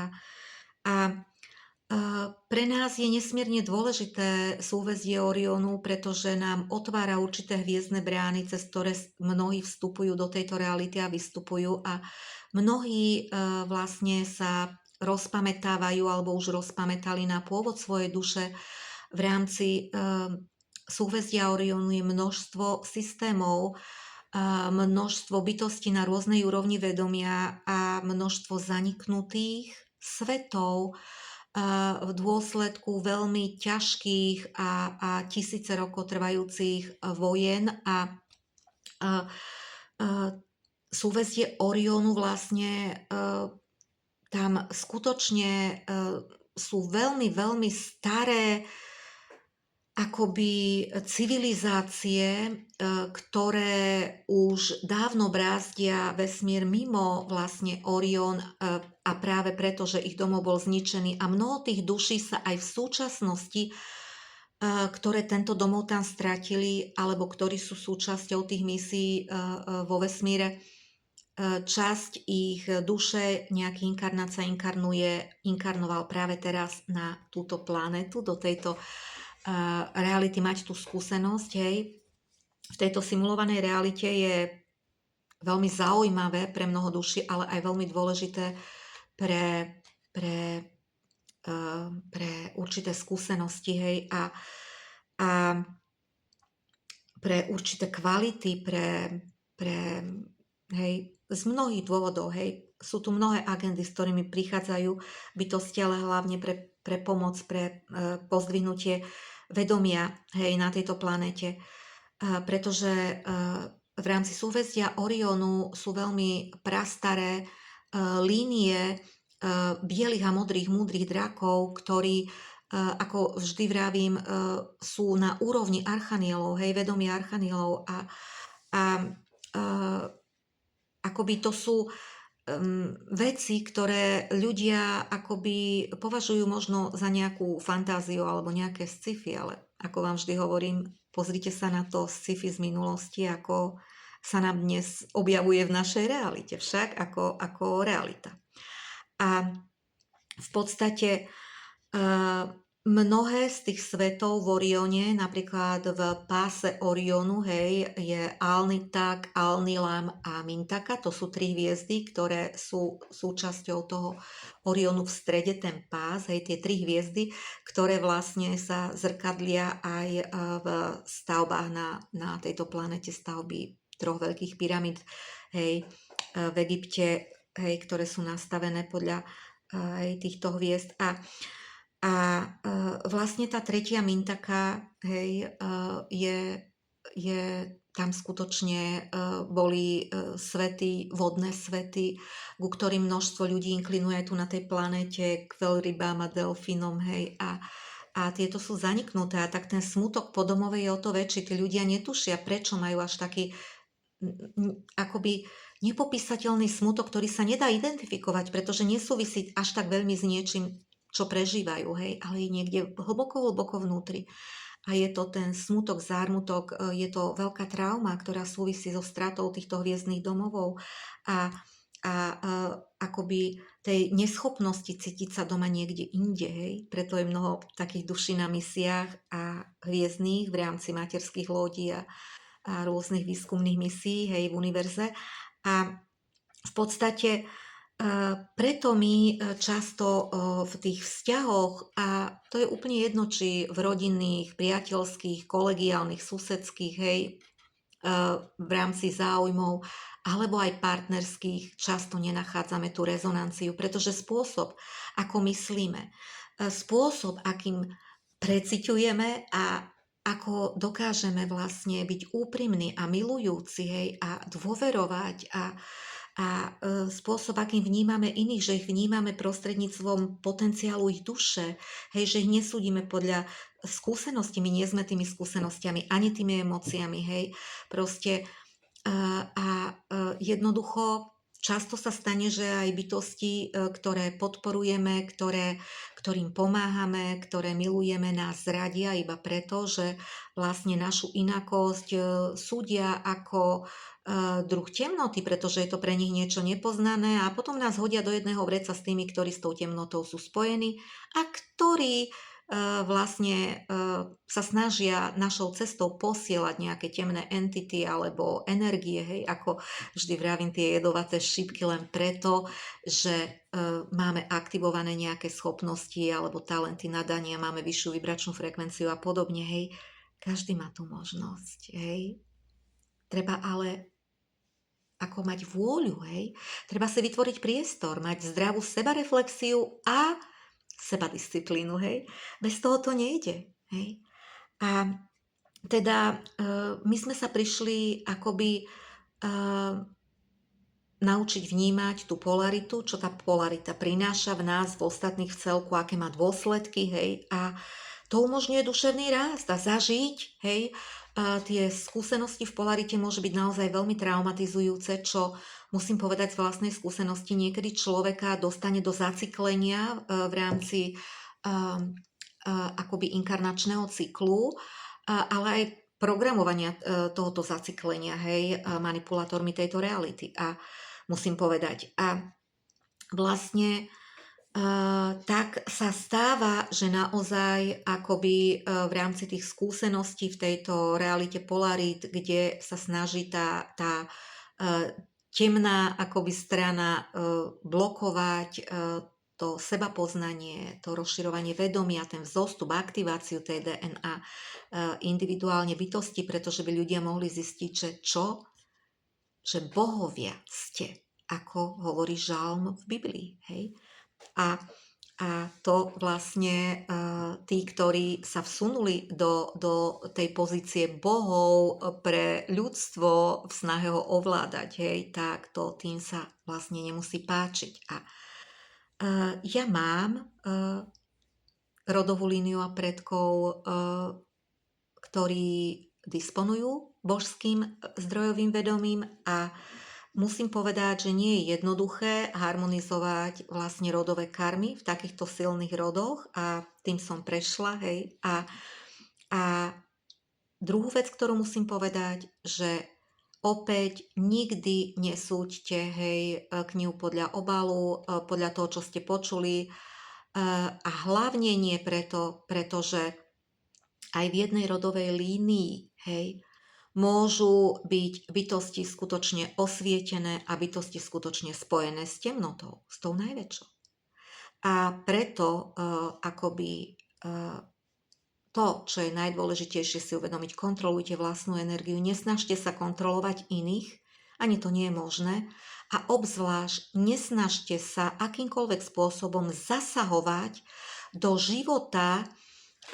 Pre nás je nesmierne dôležité súhvezdie Orionu, pretože nám otvára určité hviezdne brány, cez ktoré mnohí vstupujú do tejto reality a vystupujú a mnohí vlastne sa rozpamätávajú alebo už rozpamätali na pôvod svojej duše. V rámci súhvezdia Orionu je množstvo systémov, množstvo bytostí na rôznej úrovni vedomia a množstvo zaniknutých svetov, v dôsledku veľmi ťažkých a tisíce rokov trvajúcich vojen a súhvezdie Orionu vlastne tam skutočne sú veľmi, veľmi staré akoby civilizácie, ktoré už dávno brázdia vesmír mimo vlastne Orion a práve preto, že ich domov bol zničený a mnoho tých duší sa aj v súčasnosti, ktoré tento domov tam stratili alebo ktorí sú súčasťou tých misií vo vesmíre, časť ich duše, nejaký inkarnát sa inkarnoval práve teraz na túto planetu, do tejto reality, mať tú skúsenosť, hej. V tejto simulovanej realite je veľmi zaujímavé pre mnoho duší, ale aj veľmi dôležité pre určité skúsenosti, hej, a pre určité kvality, hej, z mnohých dôvodov, hej. Sú tu mnohé agendy, s ktorými prichádzajú bytosti, ale hlavne pre pomoc, pre pozdvihnutie vedomia, hej, na tejto planéte. Pretože v rámci súhvezdia Orionu sú veľmi prastaré línie bielých a modrých múdrych drakov, ktorí, ako vždy vravím, sú na úrovni archanielov, hej, vedomia archanielov a akoby to sú veci, ktoré ľudia akoby považujú možno za nejakú fantáziu alebo nejaké sci-fi, ale ako vám vždy hovorím, pozrite sa na to sci-fi z minulosti, ako sa nám dnes objavuje v našej realite, však ako realita. A v podstate mnohé z tých svetov v Orione, napríklad v páse Orionu, hej, je Alnitak, Alnilam a Mintaka. To sú 3 hviezdy, ktoré sú súčasťou toho Orionu v strede, ten pás, hej, tie 3 hviezdy, ktoré vlastne sa zrkadlia aj v stavbách na tejto planete, stavby 3 veľkých pyramíd, hej, v Egypte, hej, ktoré sú nastavené podľa týchto hviezd. A vlastne tá tretia Mintaka, hej, tam skutočne boli svety, vodné svety, ku ktorým množstvo ľudí inklinuje tu na tej planéte k veľrybám a delfínom, hej, a tieto sú zaniknuté a tak ten smutok po domove je o to väčší. Tí ľudia netušia, prečo majú až taký akoby nepopísateľný smutok, ktorý sa nedá identifikovať, pretože nesúvisí až tak veľmi s niečím, čo prežívajú, hej, ale je niekde hlboko, hlboko vnútri. A je to ten smutok, zármutok, je to veľká trauma, ktorá súvisí so stratou týchto hviezdnych domovov a akoby tej neschopnosti cítiť sa doma niekde inde, hej. Preto je mnoho takých duší na misiách a hviezdnych v rámci materských lodí a rôznych výskumných misií, hej, v univerze. A v podstate preto my často v tých vzťahoch, a to je úplne jedno, či v rodinných, priateľských, kolegiálnych, susedských, hej, v rámci záujmov, alebo aj partnerských, často nenachádzame tú rezonanciu, pretože spôsob, ako myslíme, spôsob, akým preciťujeme a ako dokážeme vlastne byť úprimní a milujúci, hej, a dôverovať a spôsob, akým vnímame iných, že ich vnímame prostredníctvom potenciálu ich duše, hej, že ich nesúdime podľa skúseností, my nie sme tými skúsenostiami, ani tými emóciami, hej, proste jednoducho často sa stane, že aj bytosti, ktoré podporujeme, ktorým pomáhame, ktoré milujeme, nás zradia iba preto, že vlastne našu inakosť súdia ako druh temnoty, pretože je to pre nich niečo nepoznané a potom nás hodia do jedného vreca s tými, ktorí s tou temnotou sú spojení a ktorí vlastne sa snažia našou cestou posielať nejaké temné entity alebo energie, hej, ako vždy vravím, tie jedovaté šípky len preto, že máme aktivované nejaké schopnosti alebo talenty, nadania, máme vyššiu vibračnú frekvenciu a podobne, hej. Každý má tú možnosť, hej. Treba ale ako mať vôľu, hej. Treba si vytvoriť priestor, mať zdravú sebareflexiu a sebadisciplínu, hej. Bez toho to nejde, hej. A teda my sme sa prišli akoby naučiť vnímať tú polaritu, čo tá polarita prináša v nás, v ostatných v celku, aké má dôsledky, hej. A to umožňuje duševný rast a zažiť, hej, tie skúsenosti v polarite môže byť naozaj veľmi traumatizujúce, čo musím povedať z vlastnej skúsenosti, niekedy človeka dostane do zacyklenia v rámci akoby inkarnačného cyklu, ale aj programovania tohoto zacyklenia, hej, manipulátormi tejto reality. A musím povedať, a vlastne tak sa stáva, že naozaj akoby v rámci tých skúseností v tejto realite polarít, kde sa snaží tá temná akoby strana blokovať to sebapoznanie, to rozširovanie vedomia, ten vzostup, aktiváciu tej DNA individuálne bytosti, pretože by ľudia mohli zistiť, že čo? Že bohovia ste, ako hovorí žalm v Biblii, hej? A to vlastne tí, ktorí sa vsunuli do tej pozície bohov pre ľudstvo v snahe ho ovládať, hej, tak to tým sa vlastne nemusí páčiť. A ja mám rodovú líniu a predkov, ktorí disponujú božským zdrojovým vedomím a musím povedať, že nie je jednoduché harmonizovať vlastne rodové karmy v takýchto silných rodoch a tým som prešla, hej. A druhú vec, ktorú musím povedať, že opäť nikdy nesúďte, hej, knihu podľa obalu, podľa toho, čo ste počuli a hlavne nie pretože aj v jednej rodovej línii, hej, môžu byť bytosti skutočne osvietené a bytosti skutočne spojené s temnotou, s tou najväčšou. A preto akoby to, čo je najdôležitejšie si uvedomiť, kontrolujte vlastnú energiu, nesnažte sa kontrolovať iných, ani to nie je možné, a obzvlášť nesnažte sa akýmkoľvek spôsobom zasahovať do života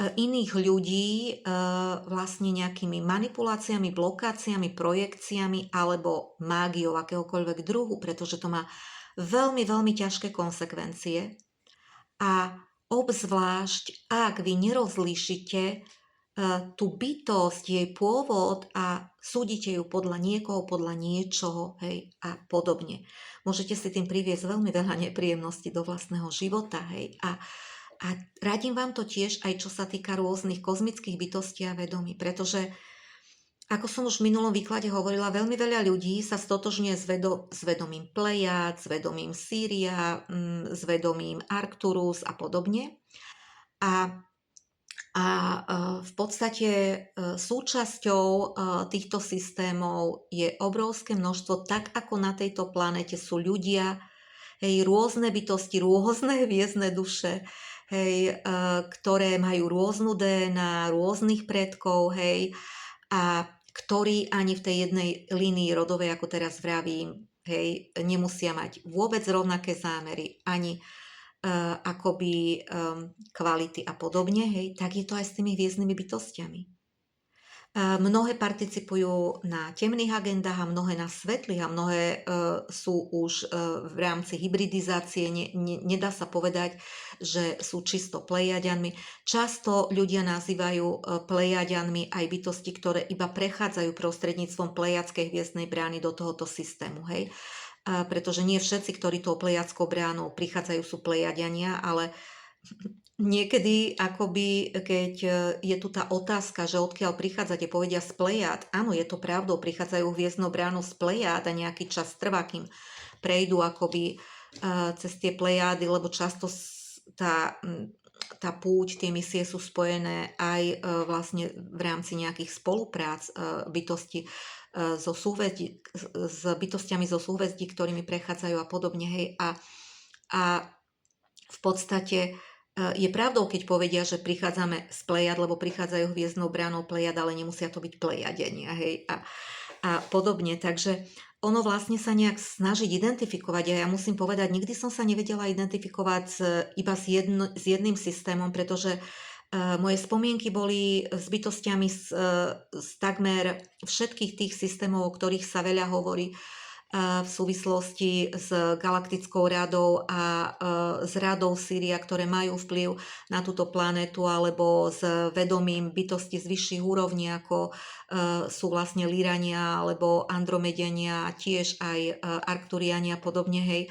iných ľudí vlastne nejakými manipuláciami, blokáciami, projekciami alebo mágiou akéhokoľvek druhu, pretože to má veľmi, veľmi ťažké konsekvencie. A obzvlášť, ak vy nerozlíšite tú bytosť, jej pôvod a súdite ju podľa niekoho, podľa niečoho, hej, a podobne. Môžete si tým priviesť veľmi veľa nepríjemností do vlastného života, hej, a radím vám to tiež aj čo sa týka rôznych kozmických bytostí a vedomí, pretože ako som už v minulom výklade hovorila, veľmi veľa ľudí sa stotožňuje s vedomím Plejad, s vedomím Sýria, s vedomím Arcturus a podobne. A v podstate súčasťou týchto systémov je obrovské množstvo, tak ako na tejto planete sú ľudia, hej, rôzne bytosti, rôzne hviezdne duše, hej, ktoré majú rôznu DNA, rôznych predkov, hej, a ktorí ani v tej jednej línii rodovej, ako teraz vravím, hej, nemusia mať vôbec rovnaké zámery, ani akoby kvality a podobne, hej, tak je to aj s tými hviezdnymi bytostiami. Mnohé participujú na temných agendách a mnohé na svetlých a mnohé sú už v rámci hybridizácie. Nedá sa povedať, že sú čisto plejadianmi. Často ľudia nazývajú plejadianmi aj bytosti, ktoré iba prechádzajú prostredníctvom plejadskej hviezdnej brány do tohoto systému. Hej? Pretože nie všetci, ktorí tou plejadskou bránou prichádzajú, sú plejadiania, ale niekedy, akoby, keď je tu tá otázka, že odkiaľ prichádzate, povedia z Plejad. Áno, je to pravdou, prichádzajú hviezdnou bránou z Plejad a nejaký čas trvá, kým prejdú akoby cez tie Plejády, lebo často tá púť, tie misie sú spojené aj vlastne v rámci nejakých spoluprác bytosti s bytostiami zo súhvezdí, ktorými prechádzajú a podobne. Hej. A v podstate je pravdou, keď povedia, že prichádzame z Plejad, lebo prichádzajú hviezdnou bránou Plejad, ale nemusia to byť Plejadenia, hej, a podobne. Takže ono vlastne sa nejak snažiť identifikovať. A ja musím povedať, nikdy som sa nevedela identifikovať iba s jedným systémom, pretože moje spomienky boli s bytostiami z takmer všetkých tých systémov, o ktorých sa veľa hovorí v súvislosti s galaktickou radou a s radou Sýria, ktoré majú vplyv na túto planetu, alebo s vedomím bytosti z vyšších úrovní, ako sú vlastne Lyrania alebo Andromedania a tiež aj Arkturiania a podobne, hej,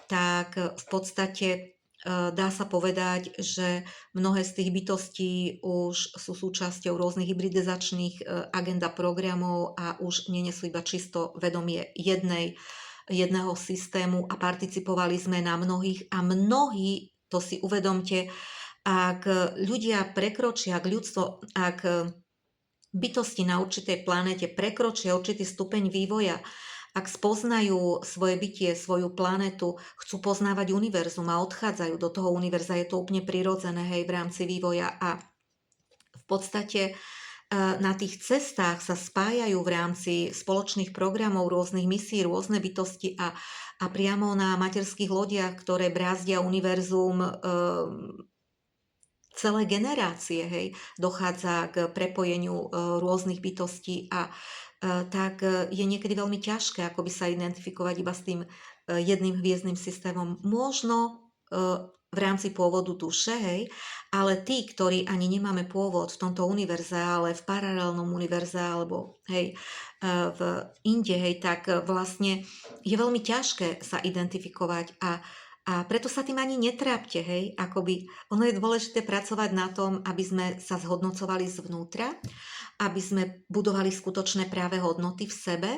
tak v podstate dá sa povedať, že mnohé z tých bytostí už sú súčasťou rôznych hybridizačných agend a programov a už nenesú iba čisto vedomie jedného systému a participovali sme na mnohých a mnohí, to si uvedomte, ak ľudia prekročia, ak bytosti na určitej planéte prekročia určitý stupeň vývoja, ak spoznajú svoje bytie, svoju planetu, chcú poznávať univerzum a odchádzajú do toho univerza, je to úplne prirodzené, hej, v rámci vývoja a v podstate na tých cestách sa spájajú v rámci spoločných programov, rôznych misií, rôzne bytosti a priamo na materských lodiach, ktoré brázdia univerzum celé generácie, hej, dochádza k prepojeniu rôznych bytostí a tak je niekedy veľmi ťažké akoby sa identifikovať iba s tým jedným hviezdnym systémom. Možno v rámci pôvodu duše, hej, ale tí, ktorí ani nemáme pôvod v tomto univerze, ale v paralelnom univerze alebo hej, v inde, hej, tak vlastne je veľmi ťažké sa identifikovať a preto sa tým ani netrápte, hej, akoby ono je dôležité pracovať na tom, aby sme sa zhodnocovali zvnútra, aby sme budovali skutočné práve hodnoty v sebe,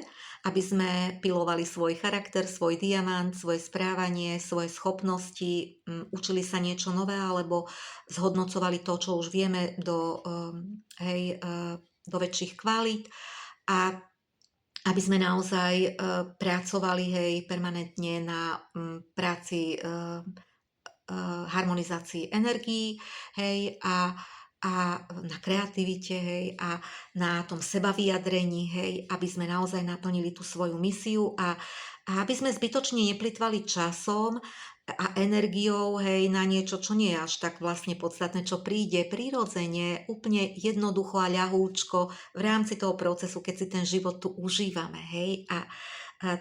aby sme pilovali svoj charakter, svoj diamant, svoje správanie, svoje schopnosti, učili sa niečo nové alebo zhodnocovali to, čo už vieme do väčších kvalít a aby sme naozaj pracovali, hej, permanentne na práci harmonizácii energií, hej, a na kreativite, hej, a na tom sebavyjadrení, hej, aby sme naozaj naplnili tú svoju misiu a aby sme zbytočne neplytvali časom a energiou, hej, na niečo, čo nie je až tak vlastne podstatné, čo príde prirodzene, úplne jednoducho a ľahúčko v rámci toho procesu, keď si ten život tu užívame, hej, a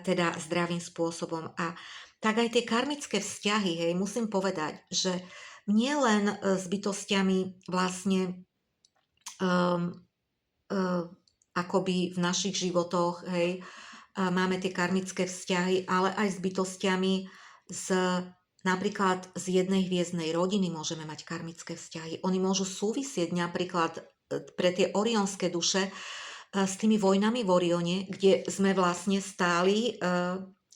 teda zdravým spôsobom. A tak aj tie karmické vzťahy, hej, musím povedať, že nie len s bytostiami vlastne um, akoby v našich životoch, hej, máme tie karmické vzťahy, ale aj s bytostiami z napríklad z jednej hviezdnej rodiny môžeme mať karmické vzťahy. Oni môžu súvisieť napríklad pre tie orionské duše s tými vojnami v Orione, kde sme vlastne stáli,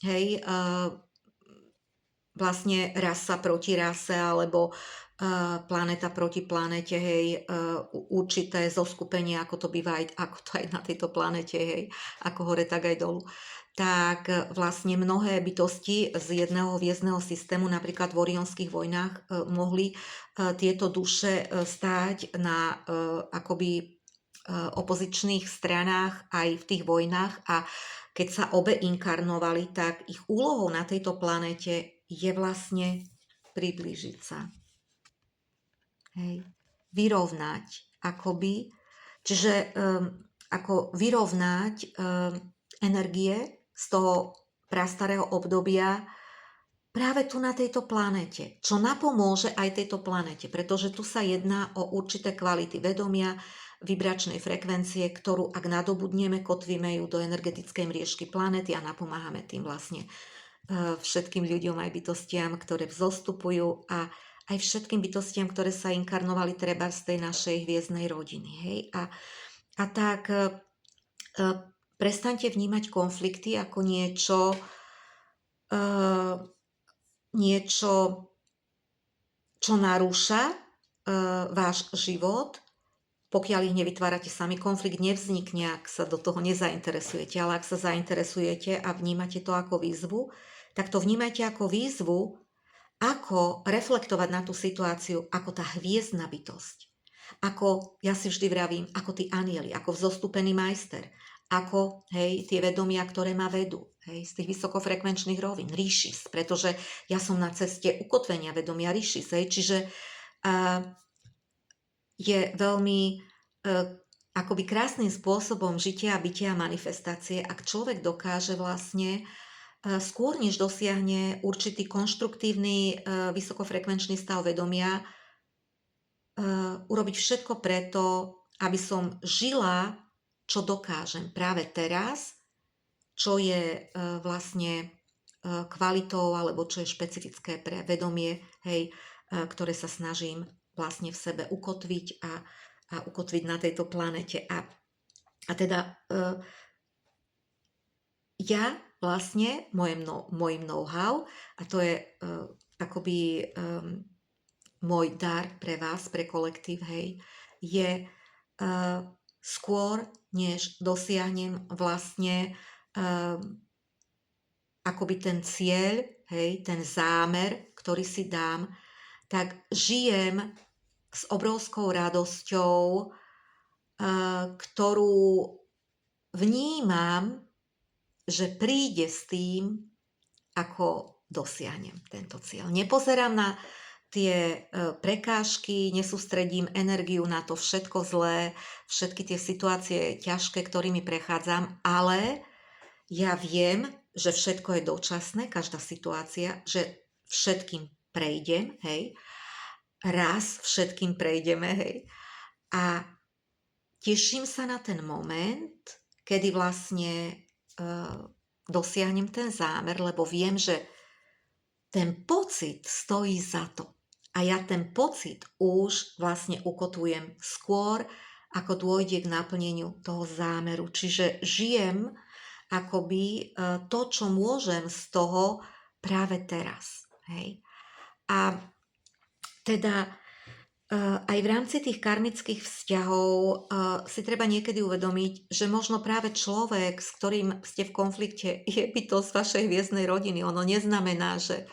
hej, vlastne rasa proti rase, alebo planéta proti planéte, hej, určité zoskupenie, ako to býva aj, ako to aj na tejto planéte, hej, ako hore, tak aj dolu. Tak vlastne mnohé bytosti z jedného hviezdneho systému, napríklad v orionských vojnách, mohli tieto duše stáť na akoby opozičných stranách aj v tých vojnách, a keď sa obe inkarnovali, tak ich úlohou na tejto planéte je vlastne priblížiť sa. Hej. Vyrovnať akoby, čiže ako vyrovnať energie z toho prastarého obdobia práve tu na tejto planéte, čo napomôže aj tejto planéte, pretože tu sa jedná o určité kvality vedomia, vibračnej frekvencie, ktorú ak nadobudneme, kotvíme ju do energetickej mriežky planéty a napomáhame tým vlastne všetkým ľuďom aj bytostiam, ktoré vzostupujú, a aj všetkým bytostiam, ktoré sa inkarnovali treba z tej našej hviezdnej rodiny. Hej? A tak prestaňte vnímať konflikty ako niečo, čo narúša váš život. Pokiaľ ich nevytvárate sami, konflikt nevznikne, ak sa do toho nezainteresujete, ale ak sa zainteresujete a vnímate to ako výzvu, tak to vnímajte ako výzvu, ako reflektovať na tú situáciu ako tá hviezdna bytosť. Ako, ja si vždy vravím, ako tí anieli, ako vzostupený majster, ako, hej, tie vedomia, ktoré ma vedú, hej, z tých vysokofrekvenčných rovín, ríšis, pretože ja som na ceste ukotvenia vedomia ríšis, hej, čiže je veľmi akoby krásnym spôsobom žitia, bytia a manifestácie, ak človek dokáže vlastne skôr, než dosiahne určitý konštruktívny vysokofrekvenčný stav vedomia, urobiť všetko preto, aby som žila, čo dokážem práve teraz, čo je vlastne kvalitou, alebo čo je špecifické pre vedomie, hej, ktoré sa snažím vlastne v sebe ukotviť a ukotviť na tejto planete. A teda ja vlastne môjim know-how, a to je akoby môj dar pre vás, pre kolektív, hej, je skôr, než dosiahnem vlastne akoby ten cieľ, hej, ten zámer, ktorý si dám, tak žijem s obrovskou radosťou, ktorú vnímam, že príde s tým, ako dosiahnem tento cieľ. Nepozerám na tie prekážky, nesústredím energiu na to všetko zlé, všetky tie situácie ťažké, ktorými prechádzam, ale ja viem, že všetko je dočasné, každá situácia, že všetkým prejdem, hej, raz všetkým prejdeme, hej, a teším sa na ten moment, kedy vlastne dosiahnem ten zámer, lebo viem, že ten pocit stojí za to. A ja ten pocit už vlastne ukotvujem skôr, ako dôjde k naplneniu toho zámeru. Čiže žijem akoby to, čo môžem z toho práve teraz. Hej. A teda aj v rámci tých karmických vzťahov si treba niekedy uvedomiť, že možno práve človek, s ktorým ste v konflikte, je bytosť vašej hviezdnej rodiny. Ono neznamená, že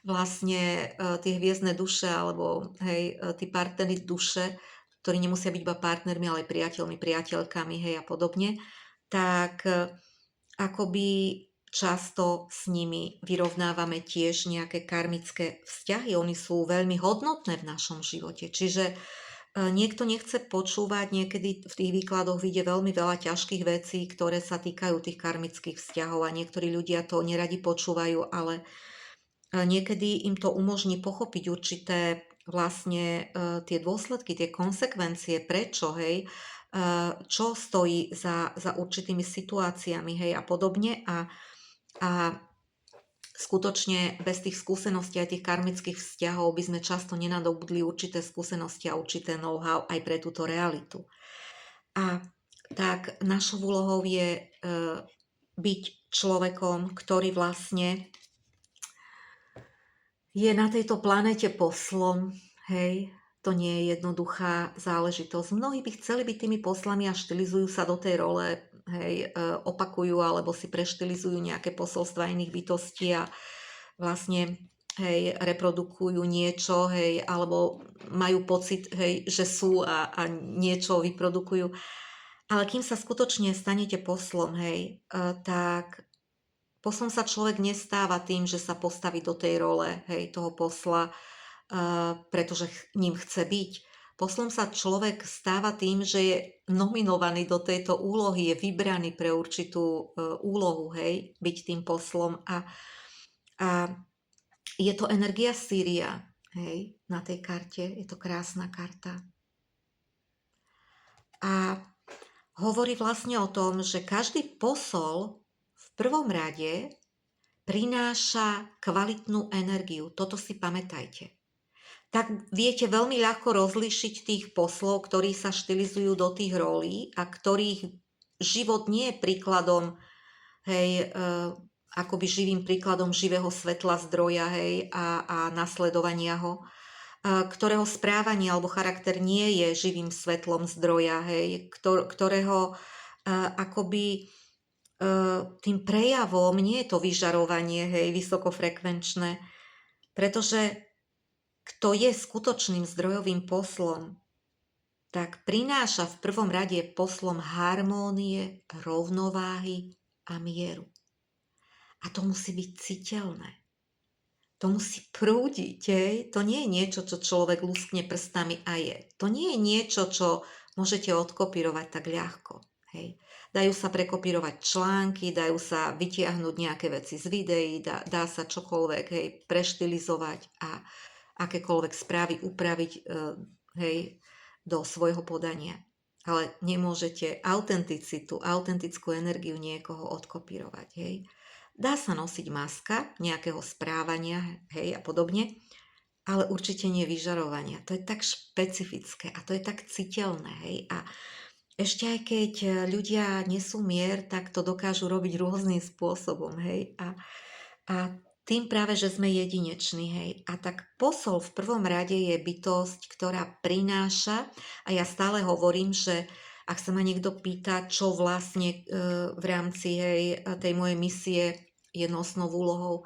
vlastne tie hviezdne duše, alebo hej, tí partneri duše, ktorí nemusia byť iba partnermi, ale aj priateľmi, priateľkami, hej, a podobne, tak akoby často s nimi vyrovnávame tiež nejaké karmické vzťahy. Oni sú veľmi hodnotné v našom živote. Čiže niekto nechce počúvať, niekedy v tých výkladoch vyjde veľmi veľa ťažkých vecí, ktoré sa týkajú tých karmických vzťahov a niektorí ľudia to neradi počúvajú, ale niekedy im to umožní pochopiť určité vlastne tie dôsledky, tie konsekvencie, prečo, hej, čo stojí za určitými situáciami, hej, a podobne. A skutočne bez tých skúseností aj tých karmických vzťahov by sme často nenadobudli určité skúsenosti a určité know-how aj pre túto realitu. A tak našou úlohou je byť človekom, ktorý vlastne je na tejto planete poslom, hej, to nie je jednoduchá záležitosť. Mnohí by chceli byť tými poslami a štilizujú sa do tej role, hej, opakujú alebo si preštilizujú nejaké posolstva iných bytostí a vlastne, hej, reprodukujú niečo, hej, alebo majú pocit, hej, že sú a niečo vyprodukujú. Ale kým sa skutočne stanete poslom, hej, tak poslom sa človek nestáva tým, že sa postaví do tej role, hej, toho posla, pretože ním chce byť. Poslom sa človek stáva tým, že je nominovaný do tejto úlohy, je vybraný pre určitú úlohu, hej, byť tým poslom. A je to energia Siriia, hej, na tej karte. Je to krásna karta. A hovorí vlastne o tom, že každý posol v prvom rade prináša kvalitnú energiu. Toto si pamätajte. Tak viete veľmi ľahko rozlíšiť tých poslov, ktorí sa štilizujú do tých rolí a ktorých život nie je príkladom, hej, akoby živým príkladom živého svetla zdroja, hej, a nasledovania ho, ktorého správanie alebo charakter nie je živým svetlom zdroja, hej, ktorého akoby tým prejavom nie je to vyžarovanie, hej, vysokofrekvenčné, pretože kto je skutočným zdrojovým poslom, tak prináša v prvom rade poslom harmónie, rovnováhy a mieru. A to musí byť citeľné. To musí prúdiť, hej. To nie je niečo, čo človek luskne prstami a je. To nie je niečo, čo môžete odkopírovať tak ľahko, hej. Dajú sa prekopírovať články, dajú sa vytiahnuť nejaké veci z videí, dá sa čokoľvek, hej, preštilizovať a akékoľvek správy upraviť, hej, do svojho podania. Ale nemôžete autentickú energiu niekoho odkopírovať, hej. Dá sa nosiť maska nejakého správania, hej, a podobne, ale určite nie vyžarovania. To je tak špecifické a to je tak citeľné, hej. A ešte aj keď ľudia nesú mier, tak to dokážu robiť rôznym spôsobom, hej. A tým práve, že sme jedineční, hej. A tak posol v prvom rade je bytosť, ktorá prináša, a ja stále hovorím, že ak sa ma niekto pýta, čo vlastne v rámci, hej, tej mojej misie je nosnou úlohou,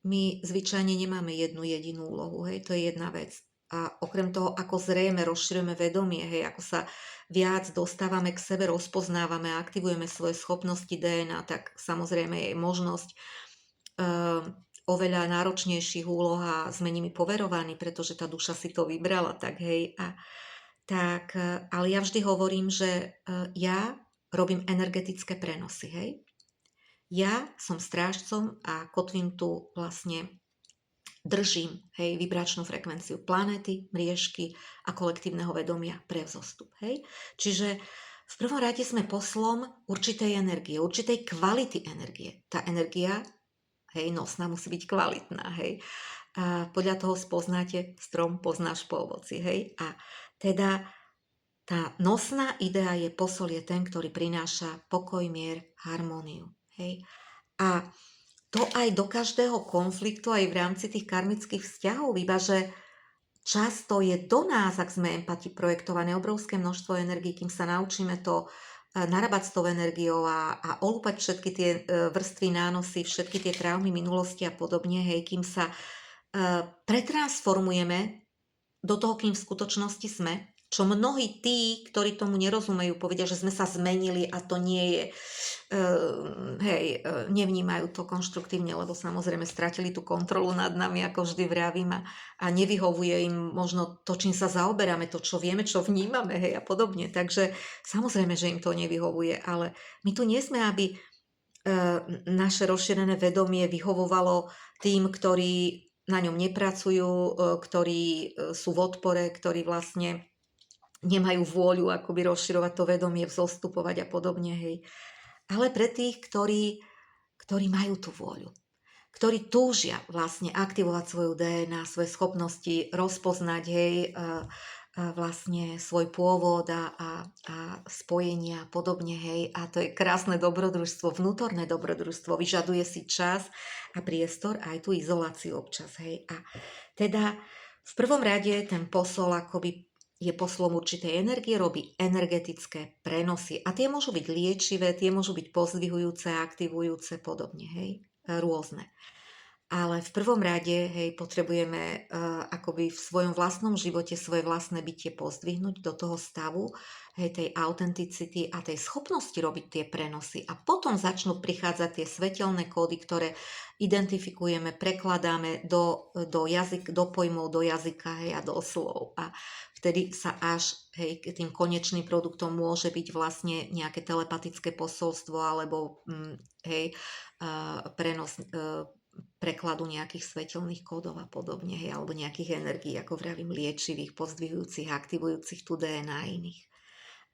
my zvyčajne nemáme jednu jedinú úlohu, hej, to je jedna vec. A okrem toho, ako zrejme rozširujeme vedomie, hej, ako sa viac dostávame k sebe, rozpoznávame a aktivujeme svoje schopnosti DNA, tak samozrejme je možnosť oveľa náročnejších úloh a sme nimi poverovaní, pretože tá duša si to vybrala, tak hej. Ale ja vždy hovorím, že ja robím energetické prenosy, hej. Ja som strážcom a kotvím tu vlastne držím, hej, vibračnú frekvenciu planéty, mriežky a kolektívneho vedomia pre vzostup, hej. Čiže v prvom rade sme poslom určitej energie, určitej kvality energie. Tá energia, hej, nosná musí byť kvalitná, hej. A podľa toho spoznáte strom, poznáš po ovoci, hej. A teda tá nosná idea je posol je ten, ktorý prináša pokoj, mier, harmóniu, hej. A to aj do každého konfliktu, aj v rámci tých karmických vzťahov, iba že často je do nás, ak sme empati projektované, obrovské množstvo energií, kým sa naučíme to narábať s tou energiou a olúpať všetky tie vrstvy, nánosy, všetky tie traumy minulosti a podobne, hej, kým sa pretransformujeme do toho, kým v skutočnosti sme Čo mnohí tí, ktorí tomu nerozumejú, povedia, že sme sa zmenili a to nie je, nevnímajú to konštruktívne, lebo samozrejme stratili tú kontrolu nad nami, ako vždy vravím, a nevyhovuje im možno to, čím sa zaoberáme, to, čo vieme, čo vnímame, hej, a podobne. Takže samozrejme, že im to nevyhovuje, ale my tu nie sme, aby naše rozšírené vedomie vyhovovalo tým, ktorí na ňom nepracujú, ktorí sú v odpore, ktorí vlastne nemajú vôľu akoby rozširovať to vedomie, vzostupovať a podobne, hej. Ale pre tých, ktorí majú tú vôľu, ktorí túžia vlastne aktivovať svoju DNA, svoje schopnosti rozpoznať, hej, vlastne svoj pôvod a spojenia a podobne, hej. A to je krásne dobrodružstvo, vnútorné dobrodružstvo, vyžaduje si čas a priestor, aj tú izoláciu občas, hej. A teda v prvom rade ten posol akoby je poslom určitej energie, robí energetické prenosy. A tie môžu byť liečivé, tie môžu byť pozdvihujúce, aktivujúce, podobne, hej, rôzne. Ale v prvom rade, hej, potrebujeme akoby v svojom vlastnom živote svoje vlastné bytie pozdvihnúť do toho stavu, hej, tej autenticity a tej schopnosti robiť tie prenosy. A potom začnú prichádzať tie svetelné kódy, ktoré identifikujeme, prekladáme do pojmov, do jazyka, hej, a do slov. A vtedy sa až, hej, k tým konečným produktom môže byť vlastne nejaké telepatické posolstvo alebo hej, prenos prekladu nejakých svetelných kódov a podobne, hej, alebo nejakých energií, ako vravím, liečivých, pozdvihujúcich, aktivujúcich tú DNA iných.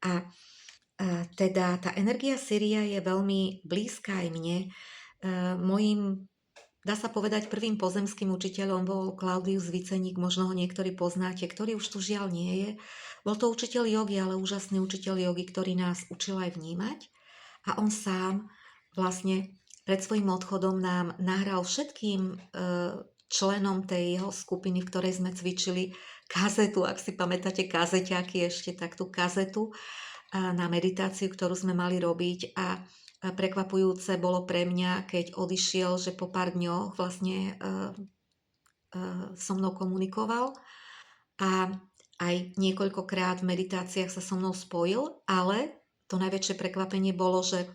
A teda tá energia Syria je veľmi blízka aj mne. Mojím, dá sa povedať, prvým pozemským učiteľom bol Klaudius Viceník, možno ho niektorí poznáte, ktorý už tu žiaľ nie je. Bol to učiteľ jogy, ale úžasný učiteľ jogy, ktorý nás učil aj vnímať. A on sám vlastne pred svojím odchodom nám nahral všetkým členom tej jeho skupiny, v ktorej sme cvičili, kazetu, ak si pamätáte kazeťáky ešte, tak tú kazetu na meditáciu, ktorú sme mali robiť. A prekvapujúce bolo pre mňa, keď odišiel, že po pár dňoch vlastne so mnou komunikoval a aj niekoľkokrát v meditáciách sa so mnou spojil, ale to najväčšie prekvapenie bolo, že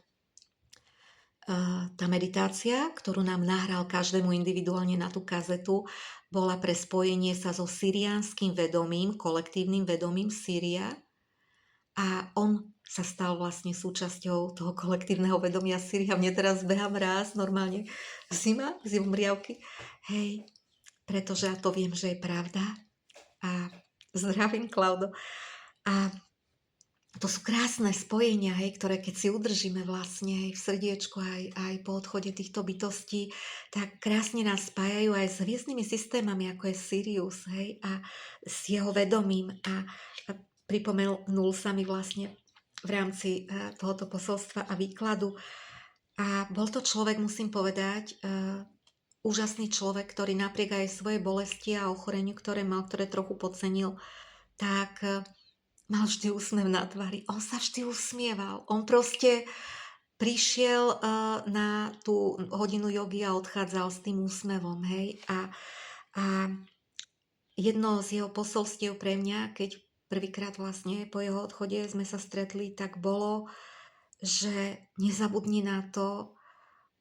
tá meditácia, ktorú nám nahral každému individuálne na tú kazetu, bola pre spojenie sa so syriánskym vedomím, kolektívnym vedomím Sýria, a on sa stal vlastne súčasťou toho kolektívneho vedomia Sýria. Mne teraz beha mráz, normálne zima, zimomriavky. Hej, pretože ja to viem, že je pravda. A zdravím, Klaudo. A to sú krásne spojenia, hej, ktoré keď si udržíme vlastne hej, v srdiečku aj po odchode týchto bytostí, tak krásne nás spájajú aj s hviezdnymi systémami, ako je Sirius, hej, a s jeho vedomím. A pripomenul sa mi vlastne v rámci tohoto posolstva a výkladu. A bol to človek, musím povedať, úžasný človek, ktorý napriek aj svojej bolesti a ochoreniu, ktoré mal, ktoré trochu podcenil, tak mal vždy úsmev na tvári. On sa vždy usmieval. On proste prišiel na tú hodinu jogy a odchádzal s tým úsmevom. Hej? A jedno z jeho posolstiev pre mňa, keď prvýkrát vlastne po jeho odchode sme sa stretli, tak bolo, že nezabudni na to,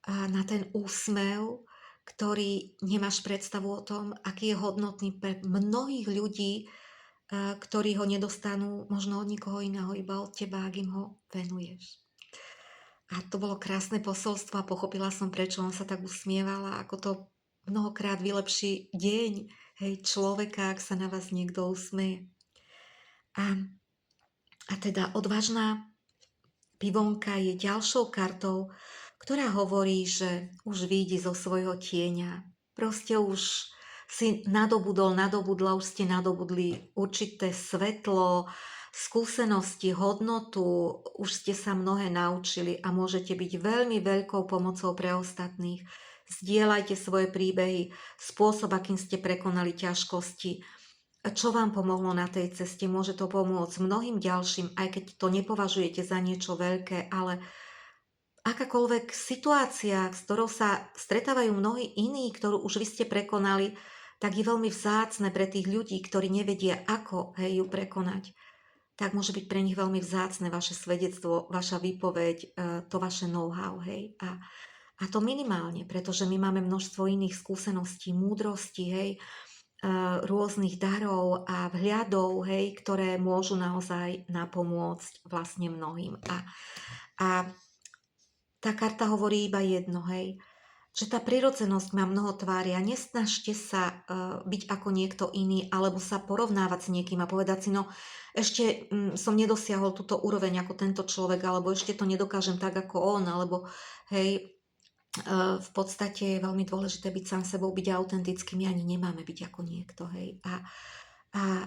na ten úsmev, ktorý nemáš predstavu o tom, aký je hodnotný pre mnohých ľudí, ktorí ho nedostanú možno od nikoho iného, iba od teba, ak im ho venuješ. A to bolo krásne posolstvo a pochopila som, prečo on sa tak usmieval a ako to mnohokrát vylepší deň, hej, človeka, ak sa na vás niekto usmeje. A teda odvážna pivonka je ďalšou kartou, ktorá hovorí, že už vyjdi zo svojho tieňa. Proste už si nadobudla, už ste nadobudli určité svetlo, skúsenosti, hodnotu, už ste sa mnohé naučili a môžete byť veľmi veľkou pomocou pre ostatných. Zdieľajte svoje príbehy, spôsob, akým ste prekonali ťažkosti, čo vám pomohlo na tej ceste. Môže to pomôcť mnohým ďalším, aj keď to nepovažujete za niečo veľké, ale akákoľvek situácia, s ktorou sa stretávajú mnohí iní, ktorú už vy ste prekonali, tak je veľmi vzácne pre tých ľudí, ktorí nevedia, ako ju prekonať. tak môže byť pre nich veľmi vzácne vaše svedectvo, vaša výpoveď, to vaše know-how, hej. A to minimálne, pretože my máme množstvo iných skúseností, múdrosti, hej, rôznych darov a vhľadov, hej, ktoré môžu naozaj napomôcť vlastne mnohým. A tá karta hovorí iba jedno, hej, že tá prirodzenosť má mnoho tvári a nesnažte sa byť ako niekto iný alebo sa porovnávať s niekým a povedať si, no ešte som nedosiahol túto úroveň ako tento človek, alebo ešte to nedokážem tak ako on, alebo hej, v podstate je veľmi dôležité byť sám sebou, byť autentický. My ani nemáme byť ako niekto, hej. A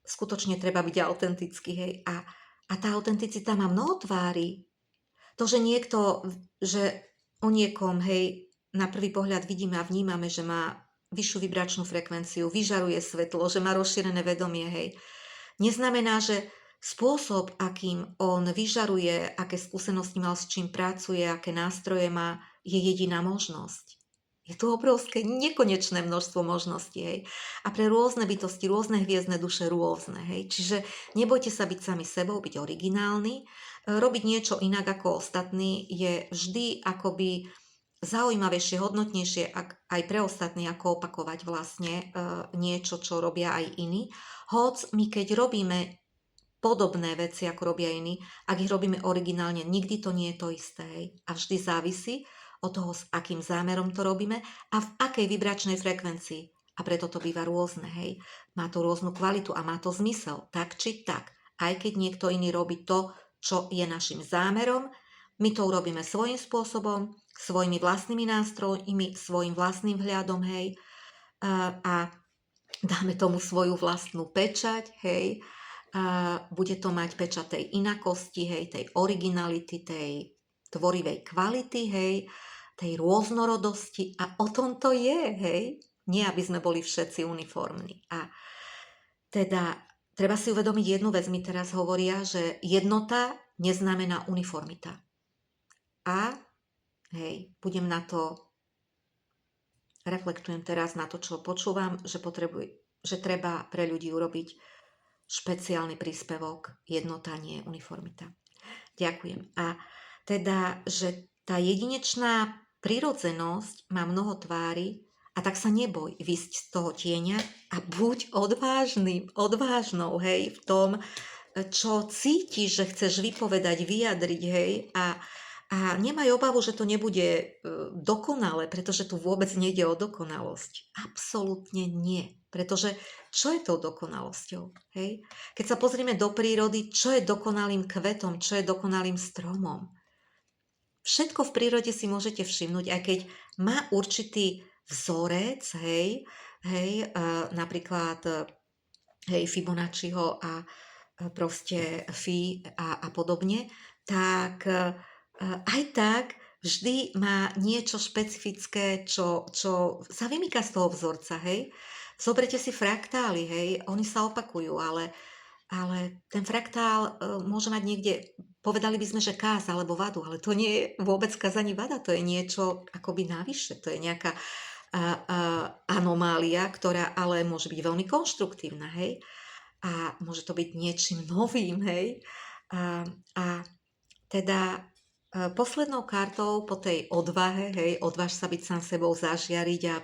skutočne treba byť autentický, hej. A tá autenticita má mnoho tvári. To, že niekto, že o niekom, hej, na prvý pohľad vidíme a vnímame, že má vyššiu vibračnú frekvenciu, vyžaruje svetlo, že má rozšírené vedomie, hej. Neznamená, že spôsob, akým on vyžaruje, aké skúsenosti mal, s čím pracuje, aké nástroje má, je jediná možnosť. Je tu obrovské, nekonečné množstvo možností, hej. A pre rôzne bytosti, rôzne hviezdne duše, rôzne, hej. Čiže nebojte sa byť sami sebou, byť originálny. Robiť niečo inak ako ostatní je vždy akoby zaujímavejšie, hodnotnejšie aj pre ostatní, ako opakovať vlastne niečo, čo robia aj iní. Hoď my keď robíme podobné veci, ako robia iní, ak ich robíme originálne, nikdy to nie je to isté. Hej. A vždy závisí od toho, s akým zámerom to robíme a v akej vibračnej frekvencii. A preto to býva rôzne. Hej. Má to rôznu kvalitu a má to zmysel, tak či tak. Aj keď niekto iný robí to, čo je našim zámerom, my to urobíme svojím spôsobom, svojimi vlastnými nástrojmi, svojim vlastným vhľadom, hej. A dáme tomu svoju vlastnú pečať, hej. Bude to mať pečať tej inakosti, hej, tej originality, tej tvorivej kvality, hej, tej rôznorodosti a o tom to je, hej. Nie, aby sme boli všetci uniformní. A teda treba si uvedomiť jednu vec, mi teraz hovoria, že jednota neznamená uniformita. A hej, budem na to, reflektujem teraz na to, čo počúvam, že treba pre ľudí urobiť špeciálny príspevok, jednota, nie uniformita. Ďakujem. A teda, že tá jedinečná prirodzenosť má mnoho tvári a tak sa neboj vysť z toho tieňa a buď odvážnym, odvážnou, hej, v tom, čo cítiš, že chceš vypovedať, vyjadriť, hej, a nemaj obavu, že to nebude dokonalé, pretože tu vôbec nejde o dokonalosť. Absolútne nie. Pretože čo je tou dokonalosťou? Hej? Keď sa pozrieme do prírody, čo je dokonalým kvetom, čo je dokonalým stromom? Všetko v prírode si môžete všimnúť, aj keď má určitý vzorec, napríklad Fibonacciho a proste Phi a podobne, tak aj tak vždy má niečo špecifické, čo sa vymýka z toho vzorca, hej. Zoberete si fraktály, hej, oni sa opakujú, ale ten fraktál môže mať niekde, povedali by sme, že káz alebo vadu, ale to nie je vôbec káz ani vada, to je niečo akoby navyše, to je nejaká anomália, ktorá ale môže byť veľmi konštruktívna, hej. A môže to byť niečím novým, hej. A teda poslednou kartou po tej odvahe, hej, odváž sa byť sám sebou, zažiariť a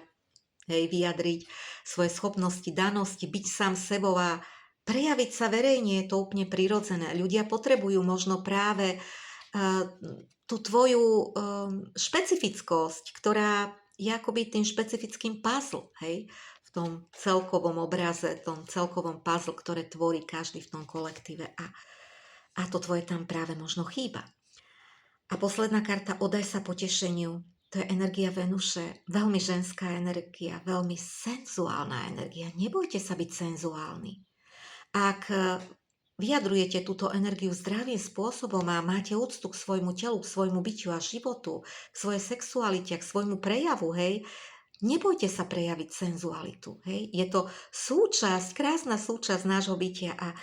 hej, vyjadriť svoje schopnosti, danosti, byť sám sebou a prejaviť sa verejne, je to úplne prirodzené. Ľudia potrebujú možno práve tú tvoju špecifickosť, ktorá je akoby tým špecifickým puzzle, hej, v tom celkovom obraze, tom celkovom puzzle, ktoré tvorí každý v tom kolektíve a to tvoje tam práve možno chýba. A posledná karta, oddaj sa potešeniu. To je energia Venuše, veľmi ženská energia, veľmi senzuálna energia. Nebojte sa byť senzuálni. Ak vyjadrujete túto energiu zdravým spôsobom a máte úctu k svojmu telu, k svojmu bytiu a životu, k svojej sexualite, k svojmu prejavu, hej, nebojte sa prejaviť senzualitu. Hej. Je to súčasť, krásna súčasť nášho bytia a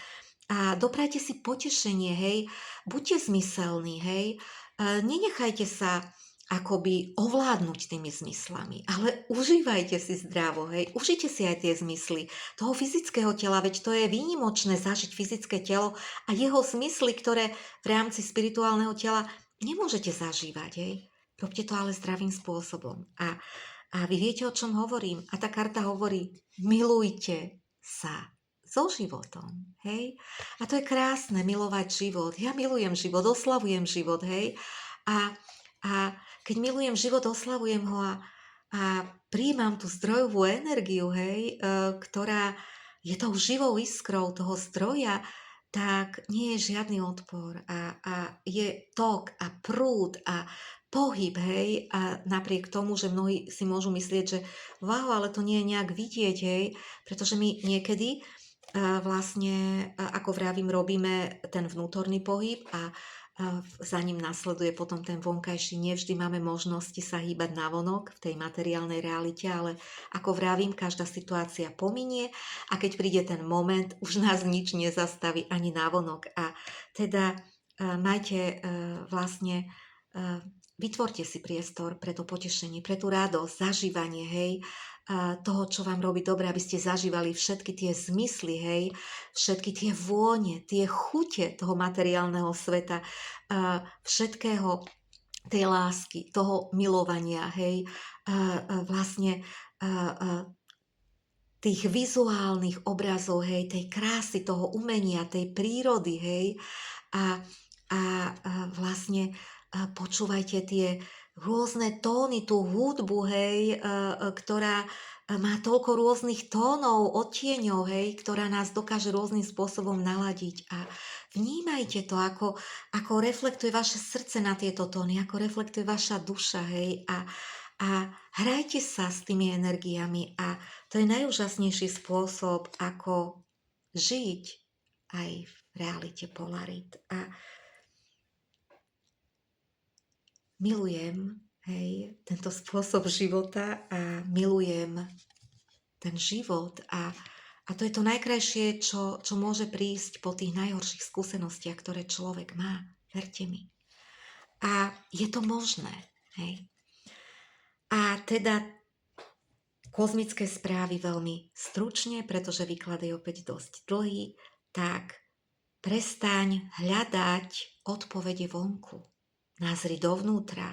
doprajte si potešenie, hej, buďte zmyselní, hej, nenechajte sa akoby ovládnuť tými zmyslami. Ale užívajte si zdravo, hej. Užite si aj tie zmysly toho fyzického tela, veď to je výnimočné zažiť fyzické telo a jeho zmysly, ktoré v rámci spirituálneho tela nemôžete zažívať, hej. Robte to ale zdravým spôsobom. A vy viete, o čom hovorím. A tá karta hovorí, milujte sa so životom, hej. A to je krásne, milovať život. Ja milujem život, oslavujem život, hej. A keď milujem život, oslavujem ho a prijímam tú zdrojovú energiu, hej, ktorá je tou živou iskrou toho zdroja, tak nie je žiadny odpor a je tok a prúd a pohyb, hej, a napriek tomu, že mnohí si môžu myslieť, že wow, ale to nie je nejak vidieť, hej, pretože my niekedy vlastne, ako vravím, robíme ten vnútorný pohyb a za ním nasleduje potom ten vonkajší. Nevždy máme možnosti sa hýbať navonok v tej materiálnej realite, ale ako vravím, každá situácia pominie a keď príde ten moment, už nás nič nezastaví ani navonok. A teda majte vlastne, vytvorte si priestor pre to potešenie, pre tú radosť, zažívanie, hej, toho, čo vám robí dobre, aby ste zažívali všetky tie zmysly, hej, všetky tie vône, tie chute toho materiálneho sveta, všetkého tej lásky, toho milovania, hej, vlastne tých vizuálnych obrazov, hej, tej krásy, toho umenia, tej prírody, hej, a vlastne počúvajte tie rôzne tóny, tú hudbu, hej, ktorá má toľko rôznych tónov, odtieňov, hej, ktorá nás dokáže rôznym spôsobom naladiť. A vnímajte to, ako reflektuje vaše srdce na tieto tóny, ako reflektuje vaša duša, hej, a hrajte sa s tými energiami. A to je najúžasnejší spôsob, ako žiť aj v realite polarit. A milujem, hej, tento spôsob života a milujem ten život a to je to najkrajšie, čo môže prísť po tých najhorších skúsenostiach, ktoré človek má, verte mi. A je to možné, hej. A teda kozmické správy veľmi stručne, pretože výklad je opäť dosť dlhý, tak prestaň hľadať odpovede vonku. Nazri dovnútra.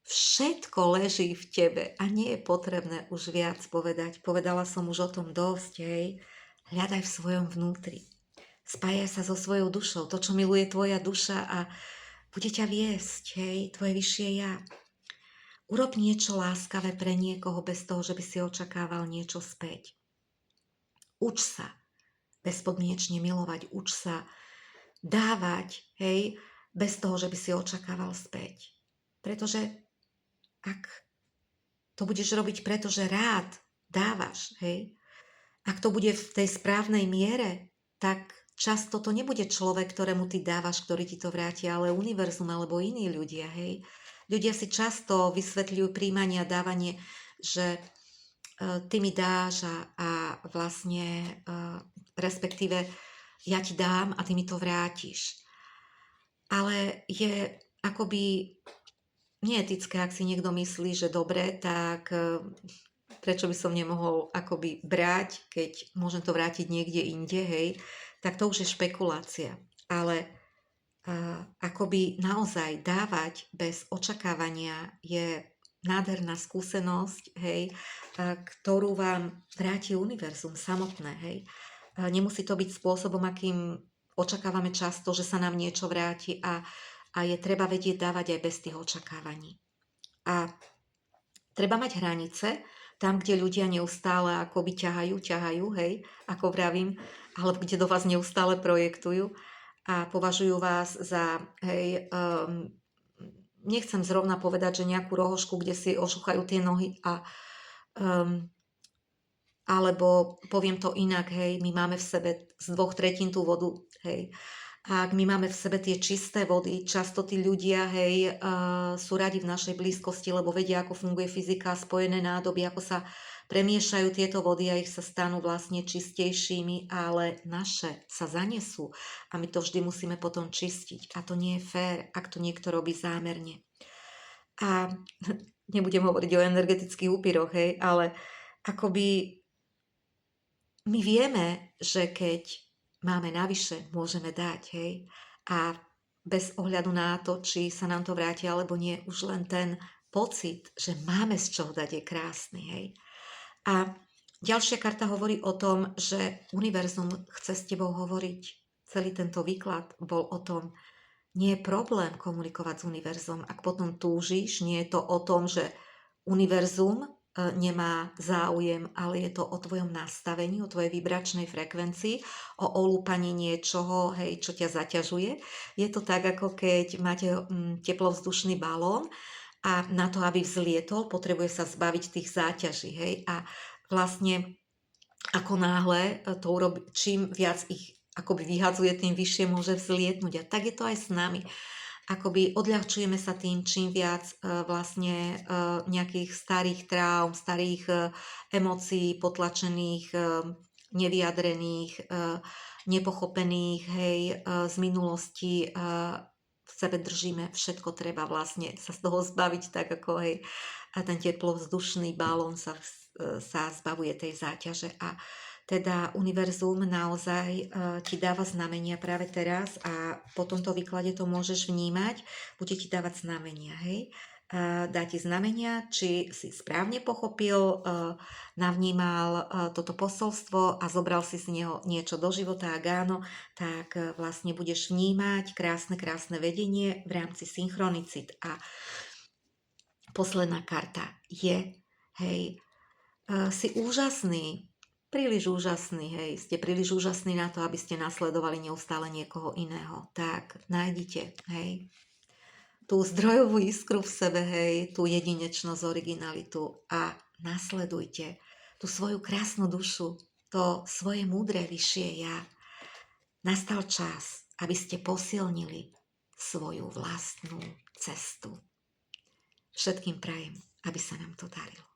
Všetko leží v tebe a nie je potrebné už viac povedať. Povedala som už o tom dosť, hej. Hľadaj v svojom vnútri. Spájaj sa so svojou dušou, to, čo miluje tvoja duša a bude ťa viesť, hej, tvoje vyššie ja. Urob niečo láskavé pre niekoho bez toho, že by si očakával niečo späť. Uč sa bezpodmienečne milovať, uč sa dávať, hej, bez toho, že by si očakával späť. Pretože ak to budeš robiť, pretože rád dávaš, hej, ak to bude v tej správnej miere, tak často to nebude človek, ktorému ty dávaš, ktorý ti to vráti, ale univerzum alebo iní ľudia, hej. Ľudia si často vysvetľujú príjmanie a dávanie, že ty mi dáš a vlastne respektíve ja ti dám a ty mi to vrátiš. Ale je akoby neetické, ak si niekto myslí, že dobre, tak prečo by som nemohol akoby brať, keď môžem to vrátiť niekde inde, hej, tak to už je špekulácia. Ale akoby naozaj dávať bez očakávania je nádherná skúsenosť, hej, ktorú vám vráti univerzum samotné, hej. Nemusí to byť spôsobom, akým očakávame často, že sa nám niečo vráti a je treba vedieť dávať aj bez tých očakávaní. A treba mať hranice, tam, kde ľudia neustále akoby ťahajú, hej, ako vravím, alebo kde do vás neustále projektujú a považujú vás za, hej, nechcem zrovna povedať, že nejakú rohošku, kde si ošúchajú tie nohy a alebo poviem to inak, hej, my máme v sebe z 2/3 tú vodu, hej. A ak my máme v sebe tie čisté vody, často tí ľudia, hej, sú radi v našej blízkosti, lebo vedia, ako funguje fyzika, spojené nádoby, ako sa premiešajú tieto vody a ich sa stanú vlastne čistejšími, ale naše sa zanesú a my to vždy musíme potom čistiť. A to nie je fér, ak to niekto robí zámerne. A nebudem hovoriť o energetických upíroch, hej, ale akoby my vieme, že keď máme navyše, môžeme dať, hej. A bez ohľadu na to, či sa nám to vráti alebo nie, už len ten pocit, že máme z čoho dať, je krásny, hej. A ďalšia karta hovorí o tom, že univerzum chce s tebou hovoriť. Celý tento výklad bol o tom, nie je problém komunikovať s univerzom. Ak potom túžiš, nie je to o tom, že univerzum nemá záujem, ale je to o tvojom nastavení, o tvojej vibračnej frekvencii, o olúpaní niečoho, hej, čo ťa zaťažuje. Je to tak, ako keď máte teplovzdušný balón a na to, aby vzlietol, potrebuje sa zbaviť tých záťaží, hej. A vlastne ako náhle to urobí, čím viac ich akoby vyhadzuje, tým vyššie môže vzlietnúť. A tak je to aj s nami. Akoby odľahčujeme sa tým, čím viac vlastne nejakých starých traum, starých emócií, potlačených, nevyjadrených, nepochopených, hej, z minulosti v sebe držíme, všetko treba vlastne sa z toho zbaviť, tak ako hej, a ten teplovzdušný balón sa zbavuje tej záťaže a teda univerzum naozaj ti dáva znamenia práve teraz a po tomto výklade to môžeš vnímať, bude ti dávať znamenia, hej. Dá ti znamenia, či si správne pochopil, navnímal toto posolstvo a zobral si z neho niečo do života. Ak áno, tak vlastne budeš vnímať krásne vedenie v rámci synchronicit. A posledná karta je, hej, si úžasný, príliš úžasný, hej, ste príliš úžasní na to, aby ste nasledovali neustále niekoho iného. Tak nájdite, hej, tú zdrojovú iskru v sebe, hej, tú jedinečnosť, originalitu a nasledujte tú svoju krásnu dušu, to svoje múdre vyššie ja. Nastal čas, aby ste posilnili svoju vlastnú cestu. Všetkým prajem, aby sa nám to darilo.